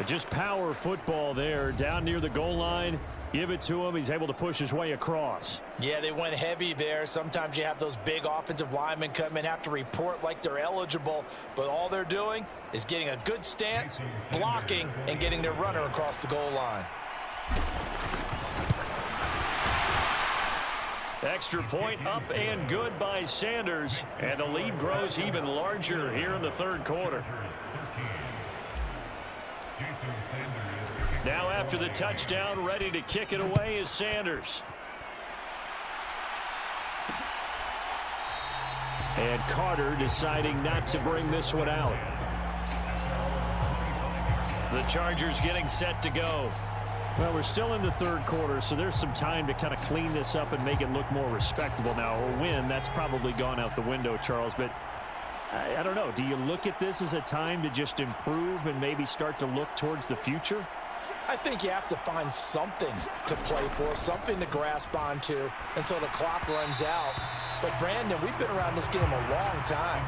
Just power football there down near the goal line. Give it to him. He's able to push his way across. Yeah, they went heavy there. Sometimes you have those big offensive linemen come in, have to report like they're eligible, but all they're doing is getting a good stance, blocking, and getting their runner across the goal line. Extra point up and good by Sanders, and the lead grows even larger here in the 3rd quarter. Now after the touchdown, ready to kick it away is Sanders. And Carter deciding not to bring this one out. The Chargers getting set to go. Well, we're still in the 3rd quarter, so there's some time to kind of clean this up and make it look more respectable. Now, a win, that's probably gone out the window, Charles, but I don't know. Do you look at this as a time to just improve and maybe start to look towards the future? I think you have to find something to play for, something to grasp onto until the clock runs out. But, Brandon, we've been around this game a long time.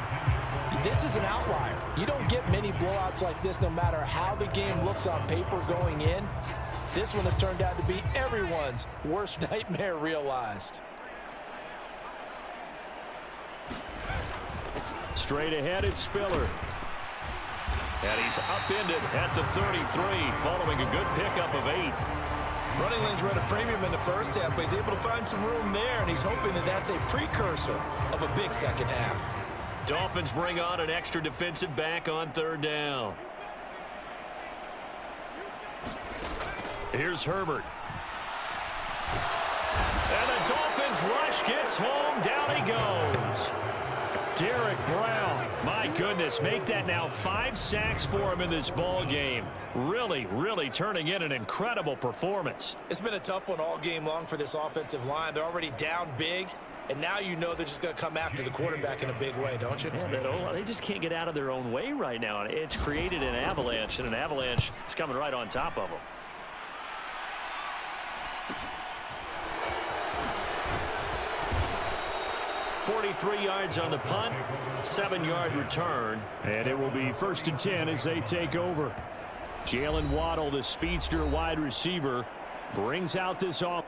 This is an outlier. You don't get many blowouts like this no matter how the game looks on paper going in. This one has turned out to be everyone's worst nightmare realized. Straight ahead, it's Spiller. And he's upended at the 33, following a good pickup of 8. Running lanes were at a premium in the first half, but he's able to find some room there, and he's hoping that that's a precursor of a big second half. Dolphins bring on an extra defensive back on 3rd down. Here's Herbert. And the Dolphins rush gets home. Down he goes. Derek Brown, my goodness, make that now 5 sacks for him in this ball game. Really, really turning in an incredible performance. It's been a tough one all game long for this offensive line. They're already down big, and now you know they're just going to come after the quarterback in a big way, don't you? Yeah, they just can't get out of their own way right now. It's created an avalanche, and an avalanche is coming right on top of them. .43 yards on the punt, 7-yard return, and it will be 1st and 10 as they take over. Jalen Waddle, the speedster wide receiver, brings out this off.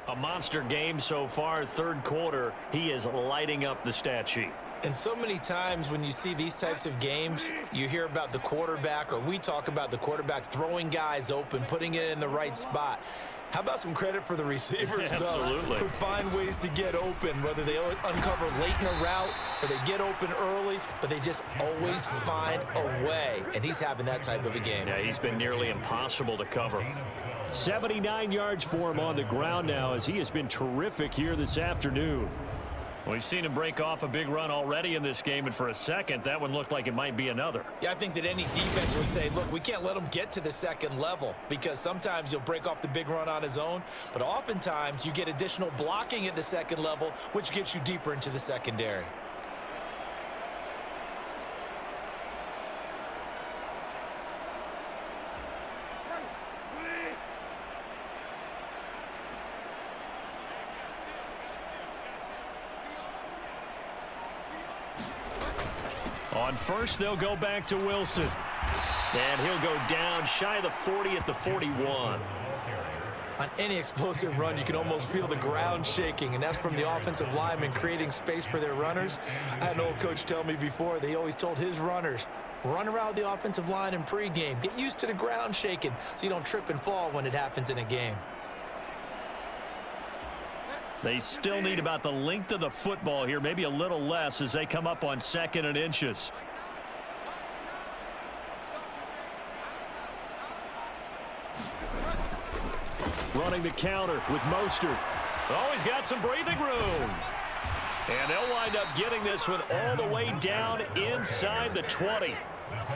A monster game so far, 3rd quarter. He is lighting up the stat sheet. And so many times when you see these types of games, you hear about the quarterback, or we talk about the quarterback throwing guys open, putting it in the right spot. How about some credit for the receivers, though, Absolutely. who find ways to get open, whether they uncover late in a route or they get open early, but they just always find a way, and he's having that type of a game. Yeah, he's been nearly impossible to cover. 79 yards for him on the ground now as he has been terrific here this afternoon. We've seen him break off a big run already in this game, and for a second, that one looked like it might be another. Yeah, I think that any defense would say, look, we can't let him get to the second level because sometimes he'll break off the big run on his own, but oftentimes you get additional blocking at the second level, which gets you deeper into the secondary. On first, they'll go back to Wilson. And he'll go down shy of the 40 at the 41. On any explosive run, you can almost feel the ground shaking, and that's from the offensive linemen creating space for their runners. I had an old coach tell me before, they always told his runners, run around the offensive line in pregame. Get used to the ground shaking so you don't trip and fall when it happens in a game. They still need about the length of the football here, maybe a little less as they come up on 2nd and inches. Running the counter with Mostert. Oh, he's got some breathing room. And they'll wind up getting this one all the way down inside the 20.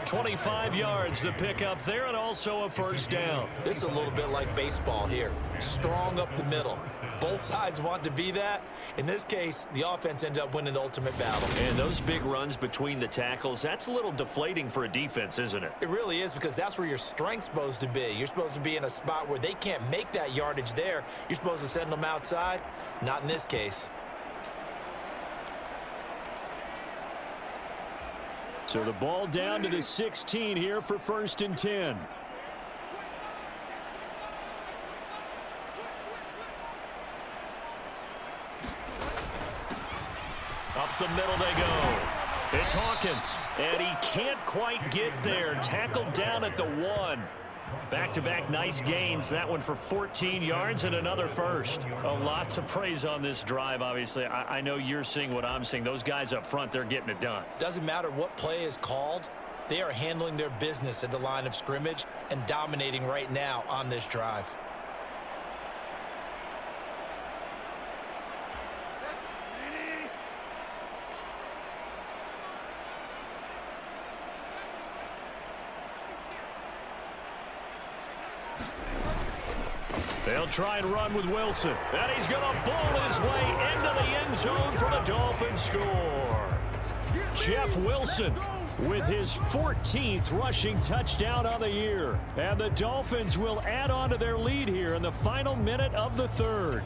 25 yards the pickup there, and also a first down. This is a little bit like baseball here. Strong up the middle. Both sides want to be that. In this case, the offense ended up winning the ultimate battle. And those big runs between the tackles, that's a little deflating for a defense, isn't it? It really is, because that's where your strength's supposed to be. You're supposed to be in a spot where they can't make that yardage there. You're supposed to send them outside. Not in this case. So the ball down to the 16 here for 1st and 10. Up the middle they go. It's Hawkins, and he can't quite get there. Tackled down at the 1. Back-to-back nice gains. That one for 14 yards and another first. A lot to praise on this drive, obviously. I know you're seeing what I'm seeing. Those guys up front, they're getting it done. Doesn't matter what play is called. They are handling their business at the line of scrimmage and dominating right now on this drive. They'll try and run with Wilson. And he's going to bowl his way into the end zone for the Dolphins score. Jeff Wilson with his 14th rushing touchdown on the year. And the Dolphins will add on to their lead here in the final minute of the 3rd.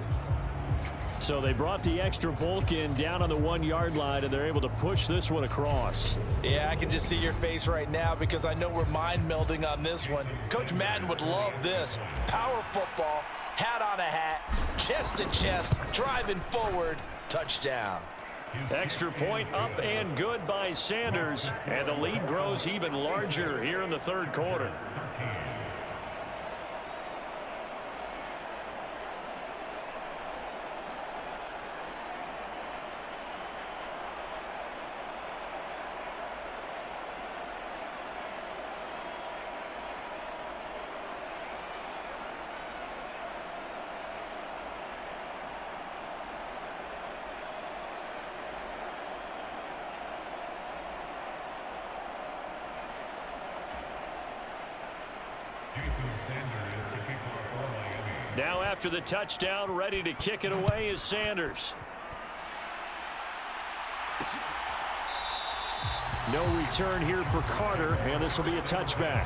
So they brought the extra bulk in down on the 1-yard line, and they're able to push this one across. Yeah, I can just see your face right now because I know we're mind melding on this one. Coach Madden would love this. Power football, hat on a hat, chest to chest, driving forward, touchdown. Extra point up and good by Sanders, and the lead grows even larger here in the 3rd quarter. Now after the touchdown, ready to kick it away is Sanders. No return here for Carter, and this will be a touchback.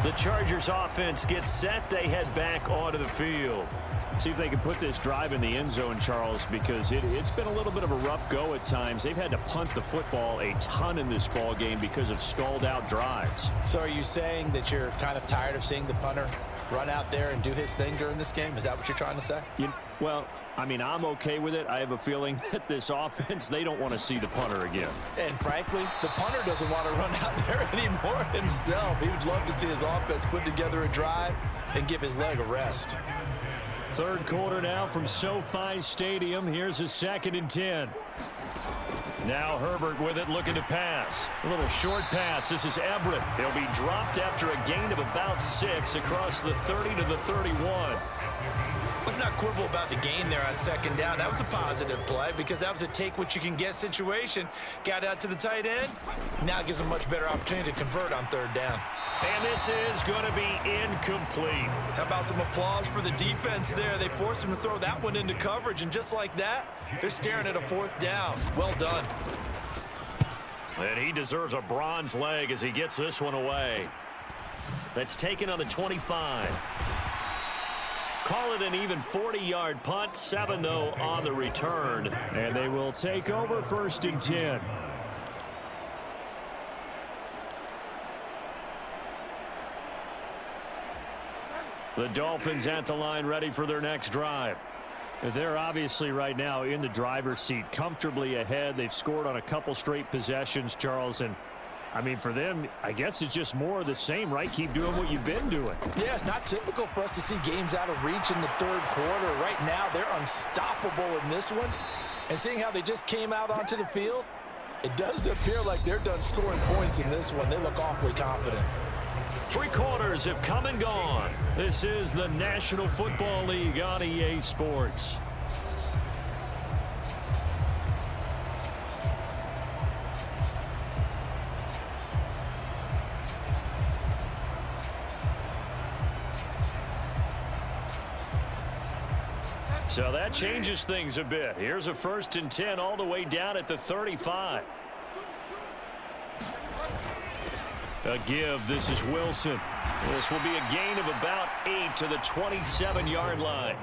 The Chargers offense gets set. They head back onto the field. See if they can put this drive in the end zone, Charles, because it's been a little bit of a rough go at times. They've had to punt the football a ton in this ball game because of stalled out drives. So are you saying that you're kind of tired of seeing the punter run out there and do his thing during this game? Is that what you're trying to say? Well, I mean, I'm okay with it. I have a feeling that this offense, they don't want to see the punter again. And frankly, the punter doesn't want to run out there anymore himself. He would love to see his offense put together a drive and give his leg a rest. Third quarter now from SoFi Stadium. Here's a 2nd and 10. Now Herbert with it, looking to pass. A little short pass. This is Everett. He'll be dropped after a gain of about 6 across the 30 to the 31. Let's not quibble about the gain there on 2nd down. That was a positive play because that was a take-what-you-can-get situation. Got out to the tight end. Now gives him a much better opportunity to convert on 3rd down. And this is going to be incomplete. How about some applause for the defense there? They forced him to throw that one into coverage, and just like that, they're staring at a 4th down. Well done. And he deserves a bronze leg as he gets this one away. That's taken on the 25. Call it an even 40-yard punt. 7, though, on the return. And they will take over 1st and 10. The Dolphins at the line, ready for their next drive. They're obviously right now in the driver's seat, comfortably ahead. They've scored on a couple straight possessions, Charles. And, I mean, for them, I guess it's just more of the same, right? Keep doing what you've been doing. Yeah, it's not typical for us to see games out of reach in the 3rd quarter. Right now, they're unstoppable in this one. And seeing how they just came out onto the field, it does appear like they're done scoring points in this one. They look awfully confident. 3 quarters have come and gone. This is the National Football League on EA Sports. So that changes things a bit. Here's a 1st and 10 all the way down at the 35. A give. This is Wilson. This will be a gain of about 8 to the 27-yard line.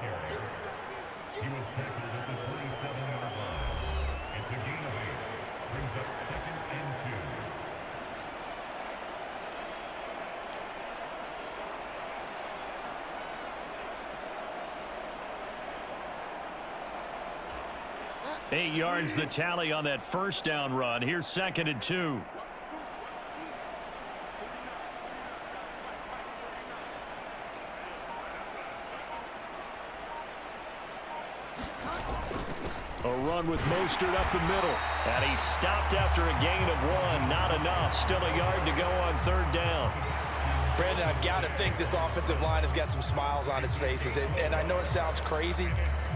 Eight yards the tally on that 1st down run. Here's 2nd and 2. A run with Mostert up the middle. And he stopped after a gain of 1. Not enough. Still a yard to go on 3rd down. Brandon, I've got to think this offensive line has got some smiles on its faces. And I know it sounds crazy,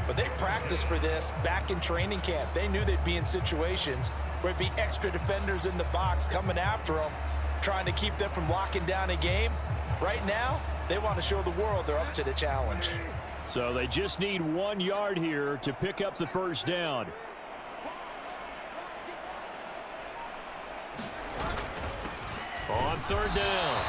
but they practiced for this back in training camp. They knew they'd be in situations where it'd be extra defenders in the box coming after them, trying to keep them from locking down a game. Right now, they want to show the world they're up to the challenge. So they just need 1 yard here to pick up the 1st down. On 3rd down,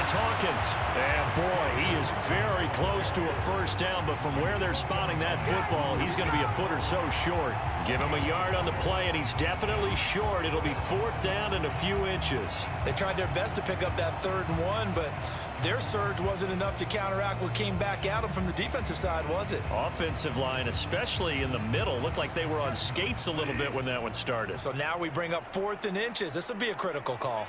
it's Hawkins. And boy, he is very close to a 1st down, but from where they're spotting that football, he's going to be a foot or so short. Give him a yard on the play, and he's definitely short. It'll be 4th down and a few inches. They tried their best to pick up that 3rd and 1, but their surge wasn't enough to counteract what came back at them from the defensive side, was it? Offensive line, especially in the middle, looked like they were on skates a little bit when that one started. So now we bring up 4th and inches. This will be a critical call.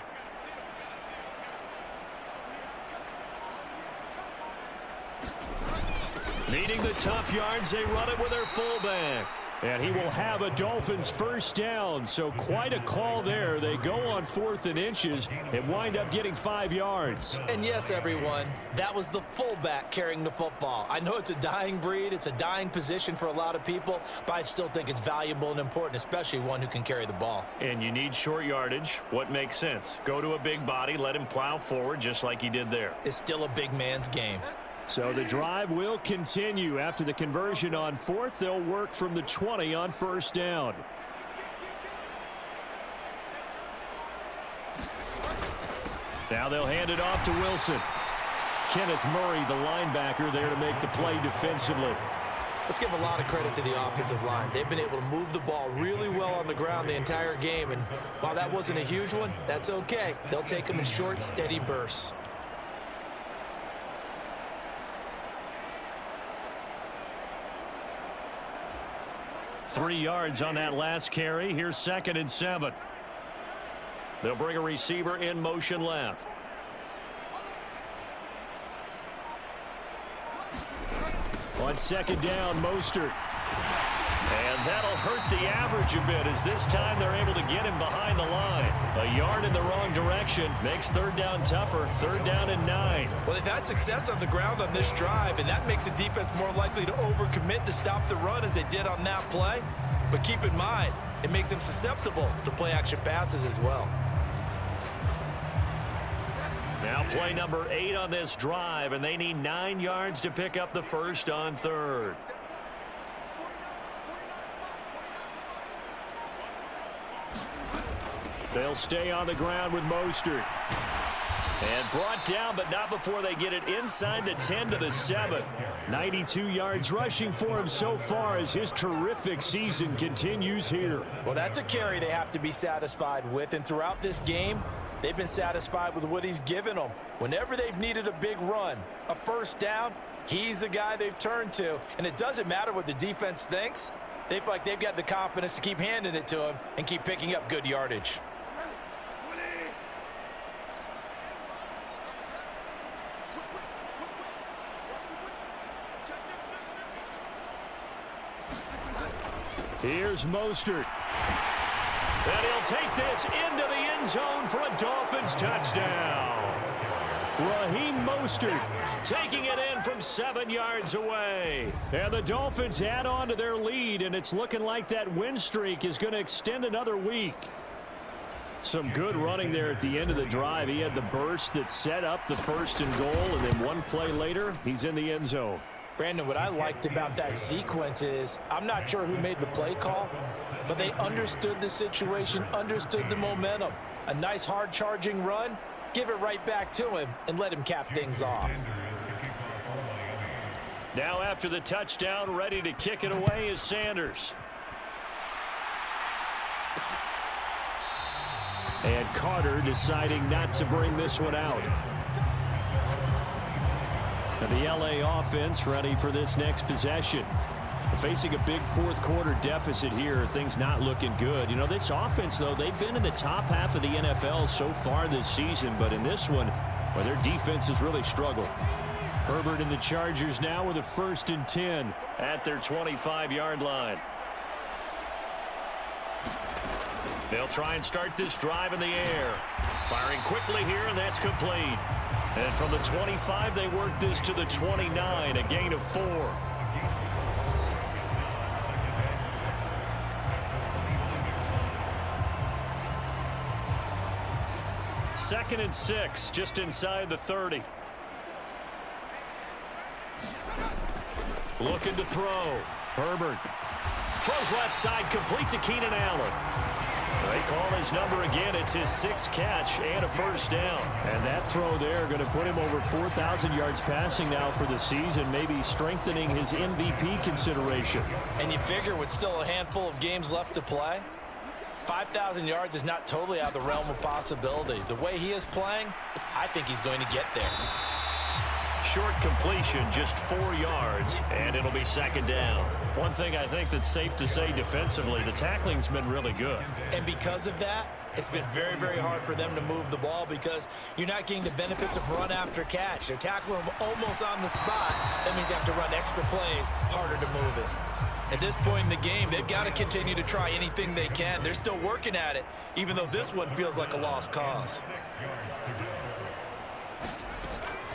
Needing the tough yards, they run it with their fullback. And he will have a Dolphins 1st down, so quite a call there. They go on 4th and inches and wind up getting 5 yards. And yes, everyone, that was the fullback carrying the football. I know it's a dying breed, it's a dying position for a lot of people, but I still think it's valuable and important, especially one who can carry the ball. And you need short yardage. What makes sense? Go to a big body, let him plow forward just like he did there. It's still a big man's game. So the drive will continue. After the conversion on 4th, they'll work from the 20 on 1st down. Now they'll hand it off to Wilson. Kenneth Murray, the linebacker, there to make the play defensively. Let's give a lot of credit to the offensive line. They've been able to move the ball really well on the ground the entire game, and while that wasn't a huge one, that's okay. They'll take them in short, steady bursts. 3 yards on that last carry. Here's 2nd and 7. They'll bring a receiver in motion left. On 2nd down, Mostert. And that'll hurt the average a bit as this time they're able to get him behind the line. A yard in the wrong direction makes 3rd down tougher. 3rd down and 9. Well, they've had success on the ground on this drive, and that makes a defense more likely to overcommit to stop the run as they did on that play. But keep in mind, it makes them susceptible to play-action passes as well. Now play number 8 on this drive, and they need 9 yards to pick up the first on 3rd. They'll stay on the ground with Mostert. And brought down, but not before they get it inside the 10 to the 7. 92 yards rushing for him so far as his terrific season continues here. Well, that's a carry they have to be satisfied with, and throughout this game, they've been satisfied with what he's given them. Whenever they've needed a big run, a first down, he's the guy they've turned to. And it doesn't matter what the defense thinks. They feel like they've got the confidence to keep handing it to him and keep picking up good yardage. Here's Mostert. And he'll take this into the end zone for a Dolphins touchdown. Raheem Mostert taking it in from 7 yards away. And the Dolphins add on to their lead, and it's looking like that win streak is going to extend another week. Some good running there at the end of the drive. He had the burst that set up the 1st and goal, and then one play later, he's in the end zone. Brandon, what I liked about that sequence is I'm not sure who made the play call, but they understood the situation, understood the momentum. A nice hard-charging run, give it right back to him, and let him cap things off. Now after the touchdown, ready to kick it away is Sanders. And Carter deciding not to bring this one out. And the LA offense ready for this next possession. Facing a big 4th quarter deficit here, things not looking good. You know, this offense, though, they've been in the top half of the NFL so far this season, but in this one, well, their defense has really struggled. Herbert and the Chargers now with a 1st and 10 at their 25-yard line. They'll try and start this drive in the air. Firing quickly here, and that's complete. And from the 25, they work this to the 29, a gain of 4. Second and 6, just inside the 30. Looking to throw. Herbert throws left side, complete to Keenan Allen. They call his number again. It's his 6th catch and a 1st down. And that throw there going to put him over 4,000 yards passing now for the season, maybe strengthening his MVP consideration. And you figure with still a handful of games left to play, 5,000 yards is not totally out of the realm of possibility. The way he is playing, I think he's going to get there. Short completion, just 4 yards, and it'll be 2nd down. One thing I think that's safe to say defensively, the tackling's been really good. And because of that, it's been very, very hard for them to move the ball because you're not getting the benefits of run after catch. They're tackling them almost on the spot. That means you have to run extra plays, harder to move it. At this point in the game, they've got to continue to try anything they can. They're still working at it, even though this one feels like a lost cause.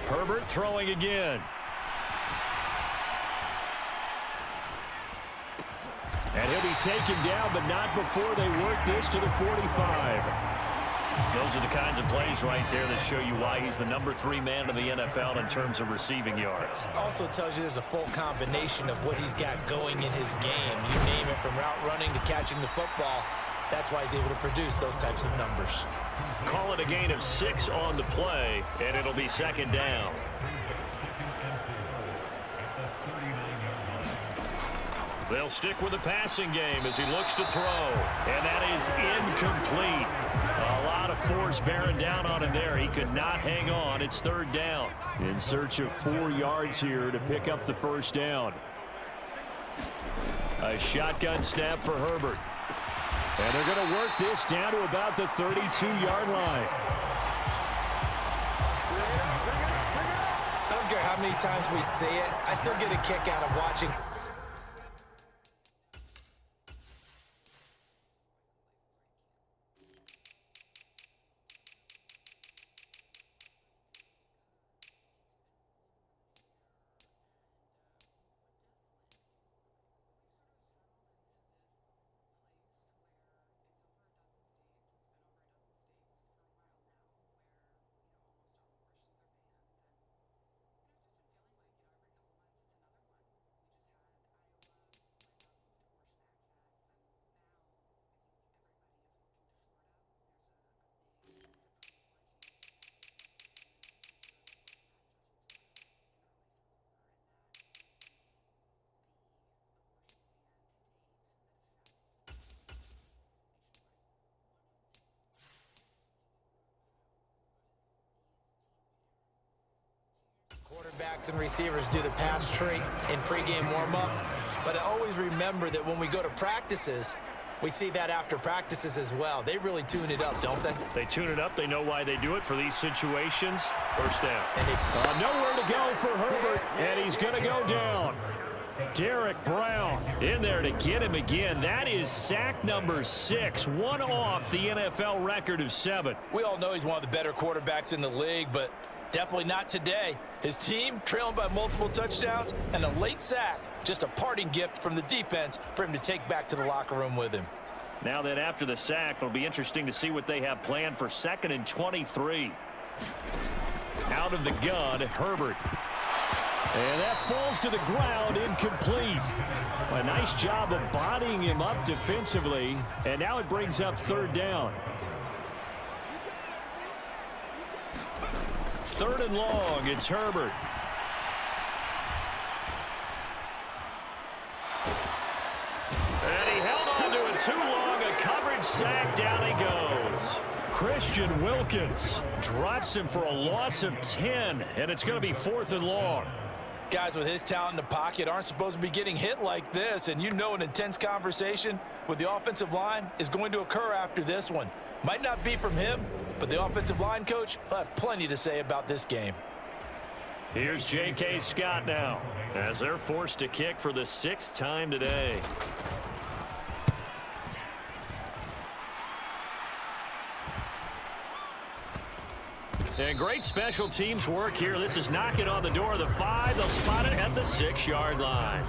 Herbert throwing again. And he'll be taken down, but not before they work this to the 45. Those are the kinds of plays right there that show you why he's the number 3 man in the NFL in terms of receiving yards. Also tells you there's a full combination of what he's got going in his game. You name it, from route running to catching the football. That's why he's able to produce those types of numbers. Call it a gain of 6 on the play, and it'll be 2nd down. They'll stick with the passing game as he looks to throw, and that is incomplete. A lot of force bearing down on him there. He could not hang on. It's 3rd down. In search of 4 yards here to pick up the 1st down. A shotgun snap for Herbert. And they're going to work this down to about the 32-yard line. I don't care how many times we see it. I still get a kick out of watching. Quarterbacks and receivers do the pass tree in pregame warm-up, but I always remember that when we go to practices, we see that after practices as well. They really tune it up, don't they? They tune it up. They know why they do it for these situations. First down. Nowhere to go for Herbert, and he's going to go down. Derek Brown in there to get him again. That is sack number 6, one off the NFL record of 7. We all know he's one of the better quarterbacks in the league, but definitely not today. His team trailing by multiple touchdowns and a late sack. Just a parting gift from the defense for him to take back to the locker room with him. Now that after the sack, it'll be interesting to see what they have planned for 2nd and 23. Out of the gun, Herbert. And that falls to the ground, incomplete. A nice job of bodying him up defensively, and now it brings up 3rd down. 3rd and long, it's Herbert. And he held on to it too long, a coverage sack, down he goes. Christian Wilkins drops him for a loss of 10, and it's going to be 4th and long. Guys with his talent in the pocket aren't supposed to be getting hit like this, and you know an intense conversation with the offensive line is going to occur after this one. Might not be from him, but the offensive line coach will have plenty to say about this game. Here's J.K. Scott now, as they're forced to kick for the 6th time today. And great special teams work here. This is knocking on the door of the 5. They'll spot it at the 6-yard line.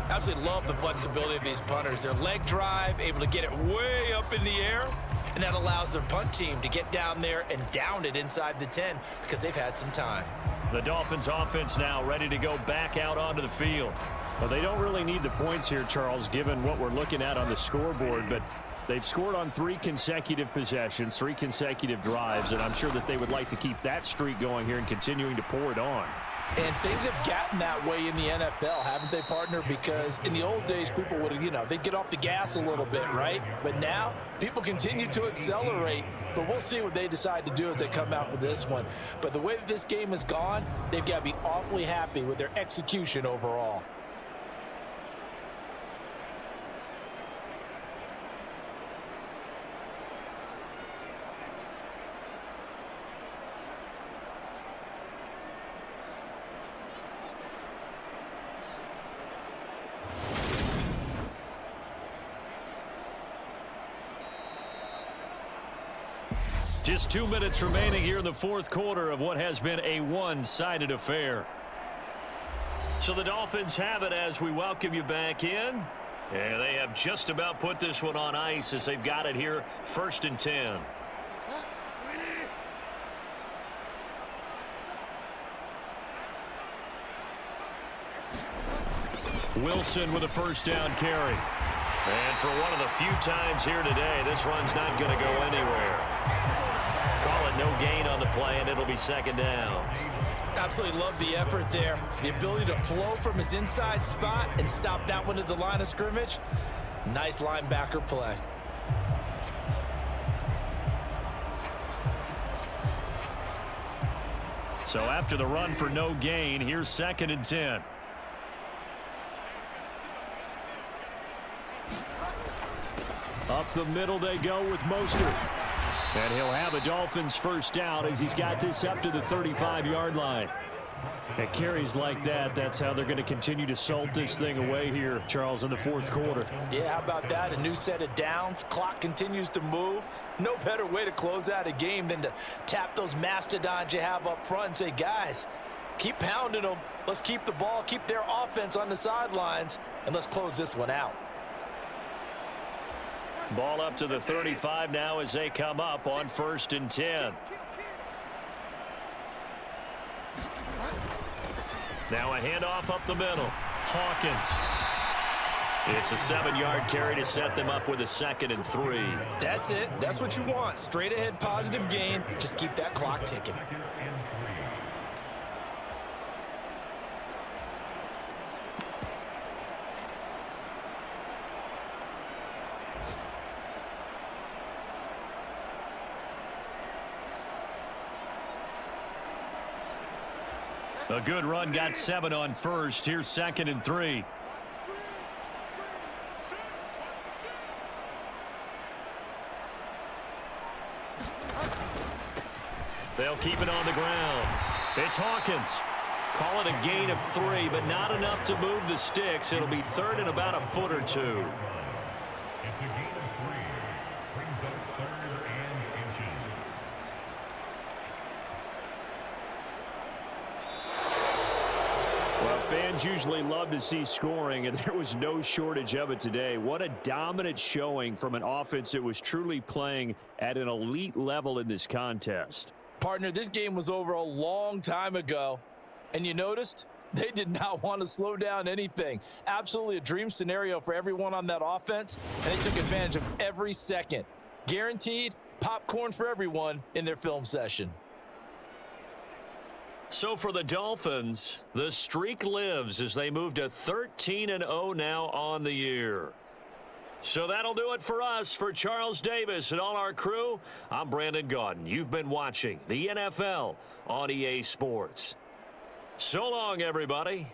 Absolutely love the flexibility of these punters. Their leg drive, able to get it way up in the air, and that allows their punt team to get down there and down it inside the 10 because they've had some time. The Dolphins offense now ready to go back out onto the field. Well, they don't really need the points here, Charles, given what we're looking at on the scoreboard, but they've scored on 3 consecutive possessions, 3 consecutive drives, and I'm sure that they would like to keep that streak going here and continuing to pour it on. And things have gotten that way in the NFL, haven't they, partner? Because in the old days, people would, they'd get off the gas a little bit, right? But now, people continue to accelerate. But we'll see what they decide to do as they come out for this one. But the way that this game has gone, they've got to be awfully happy with their execution overall. Just 2 minutes remaining here in the 4th quarter of what has been a one-sided affair. So the Dolphins have it as we welcome you back in. And they have just about put this one on ice as they've got it here, 1st and 10. Wilson with a 1st down carry. And for one of the few times here today, this run's not going to go anywhere. Call it no gain on the play, and it'll be 2nd down. Absolutely love the effort there. The ability to flow from his inside spot and stop that one at the line of scrimmage. Nice linebacker play. So after the run for no gain, here's 2nd and 10. Up the middle they go with Mostert. And he'll have a Dolphins first down as he's got this up to the 35-yard line. At carries like that, that's how they're going to continue to salt this thing away here, Charles, in the fourth quarter. Yeah, how about that? A new set of downs. Clock continues to move. No better way to close out a game than to tap those mastodons you have up front and say, guys, keep pounding them. Let's keep the ball, keep their offense on the sidelines, and let's close this one out. Ball up to the 35 now as they come up on 1st and 10. Now a handoff up the middle. Hawkins. It's a 7-yard carry to set them up with a 2nd and 3. That's it. That's what you want. Straight ahead positive gain. Just keep that clock ticking. A good run, got 7 on 1st. Here's 2nd and 3. They'll keep it on the ground. It's Hawkins. Call it a gain of 3, but not enough to move the sticks. It'll be 3rd and about a foot or 2. It's a gain of 3. Brings up 3rd and inches. Well, fans usually love to see scoring, and there was no shortage of it today. What a dominant showing from an offense that was truly playing at an elite level in this contest. Partner, this game was over a long time ago, and you noticed they did not want to slow down anything. Absolutely a dream scenario for everyone on that offense, and they took advantage of every second. Guaranteed popcorn for everyone in their film session. So for the Dolphins, the streak lives as they move to 13-0 now on the year. So that'll do it for us. For Charles Davis and all our crew, I'm Brandon Gaudin. You've been watching the NFL on EA Sports. So long, everybody.